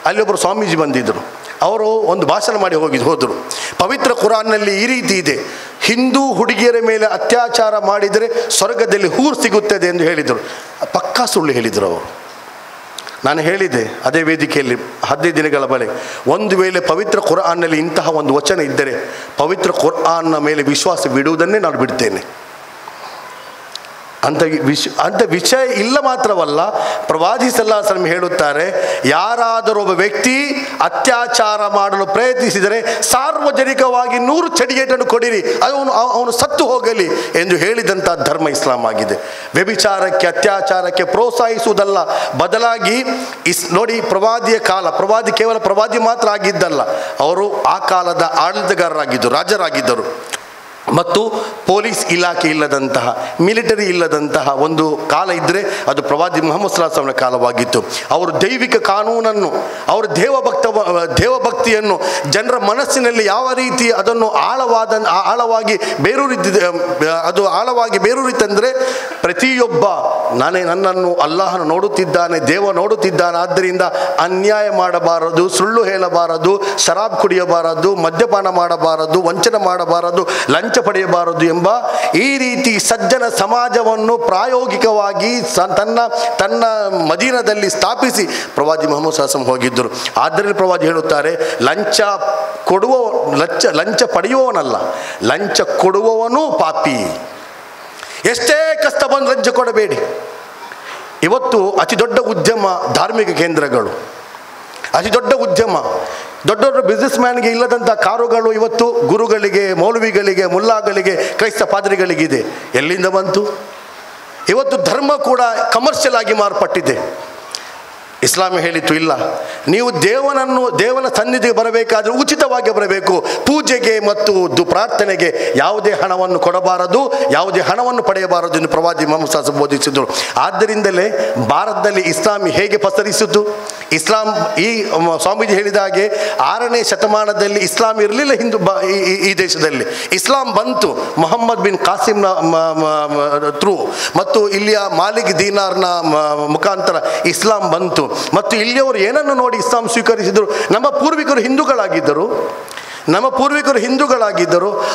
ಅಲ್ಲಿ ಒಬ್ಬರು ಸ್ವಾಮೀಜಿ ಬಂದಿದ್ದರು. ಅವರು ಒಂದು ಭಾಷಣ ಮಾಡಿ ಹೋದರು. ಪವಿತ್ರ ಕುರಾನ್ನಲ್ಲಿ ಈ ರೀತಿ ಇದೆ, ಹಿಂದೂ ಹುಡುಗಿಯರ ಮೇಲೆ ಅತ್ಯಾಚಾರ ಮಾಡಿದರೆ ಸ್ವರ್ಗದಲ್ಲಿ ಹೂರು ಸಿಗುತ್ತದೆ ಎಂದು ಹೇಳಿದರು. ಪಕ್ಕಾ ಸುಳ್ಳು ಹೇಳಿದರು ಅವರು. ನಾನು ಹೇಳಿದೆ ಅದೇ ವೇದಿಕೆಯಲ್ಲಿ 15 ದಿನಗಳ ಬಳಿಕ, ಒಂದು ವೇಳೆ ಪವಿತ್ರ ಕುರಾನ್ನಲ್ಲಿ ಇಂತಹ ಒಂದು ವಚನ ಇದ್ದರೆ ಪವಿತ್ರ ಕುರಾನ್ನ ಮೇಲೆ ವಿಶ್ವಾಸ ಬಿಡುವುದನ್ನೇ ನಾನು ಬಿಡ್ತೇನೆ. ಅಂತ ವಿಷಯ ಇಲ್ಲ. ಮಾತ್ರವಲ್ಲ, ಪ್ರವಾದಿ ಸಲ್ಲಲ್ಲಾಹು ಅಲೈಹಿ ವಸಲ್ಲಂ ಹೇಳುತ್ತಾರೆ, ಯಾರಾದರೂ ಒಬ್ಬ ವ್ಯಕ್ತಿ ಅತ್ಯಾಚಾರ ಮಾಡಲು ಪ್ರಯತ್ನಿಸಿದರೆ ಸಾರ್ವಜನಿಕವಾಗಿ 100 ಚಡಿಯೇಟನ್ನು ಕೊಡಿರಿ, ಅವನು ಸತ್ತು ಹೋಗಲಿ ಎಂದು ಹೇಳಿದಂಥ ಧರ್ಮ ಇಸ್ಲಾಂ ಆಗಿದೆ. ವ್ಯಭಿಚಾರಕ್ಕೆ ಅತ್ಯಾಚಾರಕ್ಕೆ ಪ್ರೋತ್ಸಾಹಿಸುವುದಲ್ಲ, ಬದಲಾಗಿ ನೋಡಿ, ಪ್ರವಾದಿ ಕೇವಲ ಪ್ರವಾದಿ ಮಾತ್ರ ಆಗಿದ್ದಲ್ಲ, ಅವರು ಆ ಕಾಲದ ಆಡಳಿತಗಾರರಾಗಿದ್ದರು, ರಾಜರಾಗಿದ್ದರು. ಮತ್ತು ಪೊಲೀಸ್ ಇಲಾಖೆ ಇಲ್ಲದಂತಹ, ಮಿಲಿಟರಿ ಇಲ್ಲದಂತಹ ಒಂದು ಕಾಲ ಇದ್ದರೆ ಅದು ಪ್ರವಾದಿ ಮುಹಮ್ಮದ್ ಸಲ್ಲಲ್ಲಾಹು ಅಲೈಹಿ ವಸಲ್ಲಂ ಕಾಲವಾಗಿತ್ತು. ಅವರು ದೈವಿಕ ಕಾನೂನನ್ನು, ಅವರು ದೇವಭಕ್ತಿಯನ್ನು ಜನರ ಮನಸ್ಸಿನಲ್ಲಿ ಯಾವ ರೀತಿ ಅದನ್ನು ಆಳವಾಗಿ ಬೇರೂರಿತೆಂದರೆ ಪ್ರತಿಯೊಬ್ಬ ನನ್ನನ್ನು ಅಲ್ಲಾಹನು ನೋಡುತ್ತಿದ್ದಾನೆ, ದೇವ ನೋಡುತ್ತಿದ್ದಾನೆ, ಆದ್ದರಿಂದ ಅನ್ಯಾಯ ಮಾಡಬಾರದು, ಸುಳ್ಳು ಹೇಳಬಾರದು, ಶರಾಬ್ ಕುಡಿಯಬಾರದು, ಮದ್ಯಪಾನ ಮಾಡಬಾರದು, ವಂಚನೆ ಮಾಡಬಾರದು, ಲಂಚ ಪಡೆಯಬಾರದು ಎಂಬ ಈ ರೀತಿ ಸಜ್ಜನ ಸಮಾಜವನ್ನು ಪ್ರಾಯೋಗಿಕವಾಗಿ ತನ್ನ ಮದೀನದಲ್ಲಿ ಸ್ಥಾಪಿಸಿ ಪ್ರವಾದಿ ಮುಹಮ್ಮದ್ ಸಲ್ಲಲ್ಲಾಹು ಅಲೈಹಿ ವಸಲ್ಲಂ ಹೋಗಿದ್ದರು. ಆದ್ದರಿಂದ ಪ್ರವಾದಿ ಹೇಳುತ್ತಾರೆ, ಲಂಚ ಪಡೆಯುವವನಲ್ಲ, ಲಂಚ ಕೊಡುವವನು ಪಾಪಿ. ಎಷ್ಟೇ ಕಷ್ಟ ಬಂದು ಲಂಚ ಕೊಡಬೇಡಿ. ಇವತ್ತು ಅತಿ ದೊಡ್ಡ ಉದ್ಯಮ ಧಾರ್ಮಿಕ ಕೇಂದ್ರಗಳು, ಅತಿ ದೊಡ್ಡ ಉದ್ಯಮ, ದೊಡ್ಡ ದೊಡ್ಡ ಬಿಸ್ನೆಸ್ ಮ್ಯಾನ್ಗೆ ಇಲ್ಲದಂಥ ಕಾರುಗಳು ಇವತ್ತು ಗುರುಗಳಿಗೆ, ಮೌಲವಿಗಳಿಗೆ, ಮುಲ್ಲಾಗಳಿಗೆ, ಕ್ರೈಸ್ತ ಪಾದ್ರಿಗಳಿಗಿದೆ. ಎಲ್ಲಿಂದ ಬಂತು? ಇವತ್ತು ಧರ್ಮ ಕೂಡ ಕಮರ್ಷಿಯಲ್ ಆಗಿ ಮಾರ್ಪಟ್ಟಿದೆ. ಇಸ್ಲಾಂ ಹೇಳಿತು ಇಲ್ಲ, ನೀವು ದೇವನ ಸನ್ನಿಧಿಗೆ ಬರಬೇಕಾದ್ರೆ ಉಚಿತವಾಗಿ ಬರಬೇಕು. ಪೂಜೆಗೆ ಮತ್ತು ಪ್ರಾರ್ಥನೆಗೆ ಯಾವುದೇ ಹಣವನ್ನು ಕೊಡಬಾರದು, ಯಾವುದೇ ಹಣವನ್ನು ಪಡೆಯಬಾರದು ಎಂದು ಪ್ರವಾದಿ ಮುಹಮ್ಮದ್ ಸಲ್ಲಲ್ಲಾಹು ಅಲೈಹಿ ವಸಲ್ಲಂ ಬೋಧಿಸಿದರು. ಆದ್ದರಿಂದಲೇ ಭಾರತದಲ್ಲಿ ಇಸ್ಲಾಂ ಹೇಗೆ ಪಸರಿಸಿತು? ಇಸ್ಲಾಂ ಈ ಸ್ವಾಮೀಜಿ ಹೇಳಿದ ಹಾಗೆ 6ನೇ ಶತಮಾನದಲ್ಲಿ ಇಸ್ಲಾಂ ಇರಲಿಲ್ಲ ಈ ದೇಶದಲ್ಲಿ. ಇಸ್ಲಾಂ ಬಂತು ಮೊಹಮ್ಮದ್ ಬಿನ್ ಕಾಸಿಮ್ನ ಥ್ರೂ ಮತ್ತು ಇಲ್ಲಿಯ ಮಾಲಿಕ್ ದೀನಾರ್ನ ಮುಖಾಂತರ ಇಸ್ಲಾಂ ಬಂತು. ಮತ್ತು ಇಲ್ಲಿಯವರು ಏನನ್ನು ನೋಡಿ ಇಸ್ಲಾಂ ಸ್ವೀಕರಿಸಿದರು? ನಮ್ಮ ಪೂರ್ವಿಕರು ಹಿಂದೂಗಳಾಗಿದ್ದರು.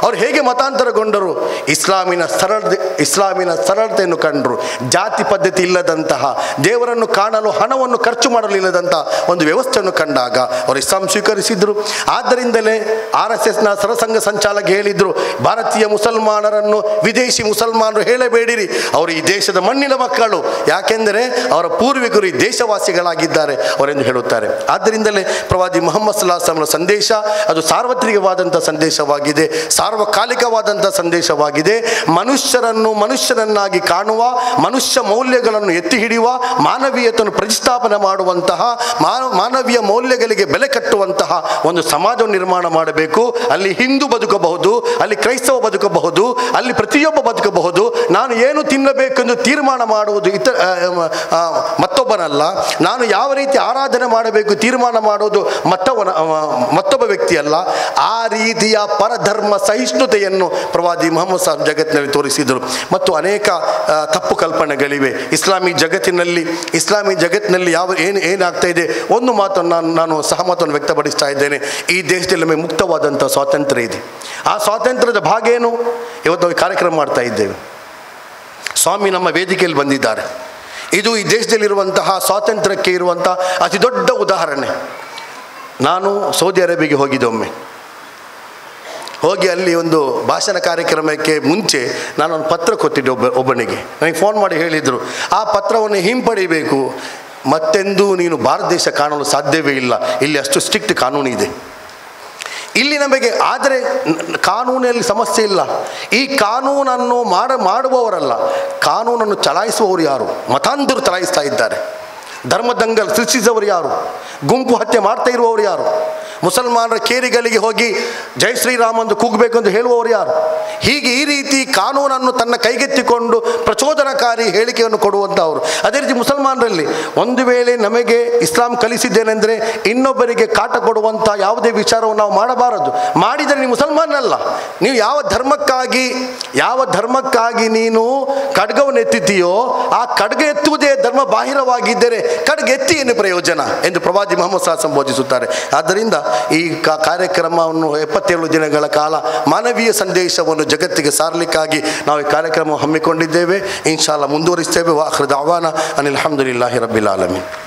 ಅವರು ಹೇಗೆ ಮತಾಂತರಗೊಂಡರು? ಇಸ್ಲಾಮಿನ ಸರಳತೆಯನ್ನು ಕಂಡರು. ಜಾತಿ ಪದ್ಧತಿ ಇಲ್ಲದಂತಹ, ದೇವರನ್ನು ಕಾಣಲು ಹಣವನ್ನು ಖರ್ಚು ಮಾಡಲು ಇಲ್ಲದಂತಹ ಒಂದು ವ್ಯವಸ್ಥೆಯನ್ನು ಕಂಡಾಗ ಅವರು ಇಸ್ಲಾಂ ಸ್ವೀಕರಿಸಿದರು. ಆದ್ದರಿಂದಲೇ RSSನ ಸರಸಂಘ ಸಂಚಾಲಕ ಹೇಳಿದರು, ಭಾರತೀಯ ಮುಸಲ್ಮಾನರನ್ನು ವಿದೇಶಿ ಮುಸಲ್ಮಾನರು ಹೇಳಬೇಡಿರಿ, ಅವರು ಈ ದೇಶದ ಮಣ್ಣಿನ ಮಕ್ಕಳು, ಯಾಕೆಂದರೆ ಅವರ ಪೂರ್ವಿಕರು ಈ ದೇಶವಾಸಿಗಳಾಗಿದ್ದಾರೆ ಅವರೆಂದು ಹೇಳುತ್ತಾರೆ. ಆದ್ದರಿಂದಲೇ ಪ್ರವಾದಿ ಮುಹಮ್ಮದ್ ಸಲ್ಲಲ್ಲಾಹು ಅಲೈಹಿ ವಸಲ್ಲಂ ಸಂದೇಶ ಅದು ಸಾರ್ವತ್ರಿಕವಾದಂಥ ಸಂದೇಶವಾಗಿದೆ, ಸಾರ್ವಕಾಲಿಕವಾದಂಥ ಸಂದೇಶವಾಗಿದೆ. ಮನುಷ್ಯನನ್ನಾಗಿ ಕಾಣುವ, ಮನುಷ್ಯ ಮೌಲ್ಯಗಳನ್ನು ಎತ್ತಿ ಹಿಡಿಯುವ, ಮಾನವೀಯತೆಯನ್ನು ಪ್ರತಿಷ್ಠಾಪನೆ ಮಾಡುವಂತಹ, ಮಾನವೀಯ ಮೌಲ್ಯಗಳಿಗೆ ಬೆಲೆ ಕಟ್ಟುವಂತಹ ಒಂದು ಸಮಾಜವನ್ನು ನಿರ್ಮಾಣ ಮಾಡಬೇಕು. ಅಲ್ಲಿ ಹಿಂದೂ ಬದುಕಬಹುದು, ಅಲ್ಲಿ ಕ್ರೈಸ್ತವ ಬದುಕಬಹುದು, ಅಲ್ಲಿ ಪ್ರತಿಯೊಬ್ಬ ಬದುಕಬಹುದು. ನಾನು ಏನು ತಿನ್ನಬೇಕೆಂದು ತೀರ್ಮಾನ ಮಾಡುವುದು ಮತ್ತೊಬ್ಬನಲ್ಲ, ನಾನು ಯಾವ ರೀತಿ ಆರಾಧನೆ ಮಾಡಬೇಕು ತೀರ್ಮಾನ ಮಾಡುವುದು ಮತ್ತೊಬ್ಬ ವ್ಯಕ್ತಿಯಲ್ಲ. ಆ ರೀತಿಯ ಪರಧರ್ಮ ಸಹಿಷ್ಣುತೆಯನ್ನು ಪ್ರವಾದಿ ಮುಹಮ್ಮದ್ ಸಲ್ಲಲ್ಲಾಹು ಅಲೈಹಿ ವಸಲ್ಲಂ ಜಗತ್ತಿನಲ್ಲಿ ತೋರಿಸಿದರು. ಮತ್ತು ಅನೇಕ ತಪ್ಪು ಕಲ್ಪನೆಗಳಿವೆ ಇಸ್ಲಾಮಿ ಜಗತ್ತಿನಲ್ಲಿ. ಏನಾಗ್ತಾ ಇದೆ, ಒಂದು ಮಾತನ್ನು ನಾನು ಸಹಮತವನ್ನು ವ್ಯಕ್ತಪಡಿಸ್ತಾ ಇದ್ದೇನೆ. ಈ ದೇಶದಲ್ಲಿ ನಮಗೆ ಮುಕ್ತವಾದಂಥ ಸ್ವಾತಂತ್ರ್ಯ ಇದೆ. ಆ ಸ್ವಾತಂತ್ರ್ಯದ ಭಾಗ ಏನು? ಇವತ್ತು ನಾವು ಕಾರ್ಯಕ್ರಮ ಮಾಡ್ತಾ ಇದ್ದೇವೆ. ಸ್ವಾಮಿ ನಮ್ಮ ವೇದಿಕೆಯಲ್ಲಿ ಬಂದಿದ್ದಾರೆ. ಇದು ಈ ದೇಶದಲ್ಲಿರುವಂತಹ ಸ್ವಾತಂತ್ರ್ಯಕ್ಕೆ ಇರುವಂಥ ಅತಿ ದೊಡ್ಡ ಉದಾಹರಣೆ. ನಾನು ಸೌದಿ ಅರೇಬಿಯಾಗೆ ಹೋಗಿದ್ದೆ ಒಮ್ಮೆ. ಹೋಗಿ ಅಲ್ಲಿ ಒಂದು ಭಾಷಣ ಕಾರ್ಯಕ್ರಮಕ್ಕೆ ಮುಂಚೆ ನಾನೊಂದು ಪತ್ರ ಕೊಟ್ಟಿದ್ದೆ ಒಬ್ಬನಿಗೆ. ನನಗೆ ಫೋನ್ ಮಾಡಿ ಹೇಳಿದರು, ಆ ಪತ್ರವನ್ನು ಹಿಂಪಡಿಬೇಕು, ಮತ್ತೆಂದೂ ನೀನು ಭಾರತ ದೇಶ ಕಾಣಲು ಸಾಧ್ಯವೇ ಇಲ್ಲ, ಇಲ್ಲಿ ಅಷ್ಟು ಸ್ಟ್ರಿಕ್ಟ್ ಕಾನೂನು ಇದೆ. ಇಲ್ಲಿ ನಮಗೆ ಆದರೆ ಕಾನೂನಲ್ಲಿ ಸಮಸ್ಯೆ ಇಲ್ಲ. ಈ ಕಾನೂನನ್ನು ಮಾಡುವವರಲ್ಲ, ಕಾನೂನನ್ನು ಚಲಾಯಿಸುವವರು ಯಾರು? ಮತಾಂಧರು ಚಲಾಯಿಸ್ತಾ ಇದ್ದಾರೆ. ಧರ್ಮದಂಗಲ್ ಸೃಷ್ಟಿಸಿದವರು ಯಾರು? ಗುಂಪು ಹತ್ಯೆ ಮಾಡ್ತಾ ಇರುವವರು ಯಾರು? ಮುಸಲ್ಮಾನರ ಕೇರಿಗಳಿಗೆ ಹೋಗಿ ಜೈ ಶ್ರೀರಾಮ್ ಎಂದು ಕೂಗಬೇಕು ಎಂದು ಹೇಳುವವರು ಯಾರು? ಹೀಗೆ ಈ ರೀತಿ ಕಾನೂನನ್ನು ತನ್ನ ಕೈಗೆತ್ತಿಕೊಂಡು ಪ್ರಚೋದನಕಾರಿ ಹೇಳಿಕೆಯನ್ನು ಕೊಡುವಂಥವರು. ಅದೇ ರೀತಿ ಮುಸಲ್ಮಾನರಲ್ಲಿ ಒಂದು ವೇಳೆ ನಮಗೆ ಇಸ್ಲಾಂ ಕಲಿಸಿದ್ದೇನೆಂದರೆ ಇನ್ನೊಬ್ಬರಿಗೆ ಕಾಟ ಕೊಡುವಂಥ ಯಾವುದೇ ವಿಚಾರವನ್ನು ನಾವು ಮಾಡಬಾರದು. ಮಾಡಿದರೆ ನೀವು ಮುಸಲ್ಮಾನಲ್ಲ. ನೀವು ಯಾವ ಧರ್ಮಕ್ಕಾಗಿ ನೀನು ಖಡ್ಗವನ್ನು ಎತ್ತಿದ್ದೀಯೋ ಆ ಖಡ್ಗ ಎತ್ತುವುದೇ ಧರ್ಮ ಬಾಹಿರವಾಗಿದ್ದರೆ ಖಡ್ಗ ಎತ್ತಿ ಏನು ಪ್ರಯೋಜನ ಎಂದು ಪ್ರವಾದಿ ಮುಹಮ್ಮದ್ ಸಲ್ಲಲ್ಲಾಹು ಅಲೈಹಿ ವಸಲ್ಲಂ ಬೋಧಿಸುತ್ತಾರೆ. ಆದ್ದರಿಂದ ಈ ಕಾರ್ಯಕ್ರಮವನ್ನು 77 ದಿನಗಳ ಕಾಲ ಮಾನವೀಯ ಸಂದೇಶವನ್ನು ಜಗತ್ತಿಗೆ ಸಾರಲಿಕ್ಕಾಗಿ ನಾವು ಈ ಕಾರ್ಯಕ್ರಮ ಹಮ್ಮಿಕೊಂಡಿದ್ದೇವೆ. ಇನ್ಶಾ ಅಲ್ಲಾಹ್ ಮುಂದುವರಿಸ್ತೇವೆ. ವಾಖಿರ್ ದಅವಾನಾ ಅನಿಲ್ ಹಮ್ದುಲಿಲ್ಲಾಹಿ ರಬ್ಬಿಲ್ ಆಲಮೀನ್.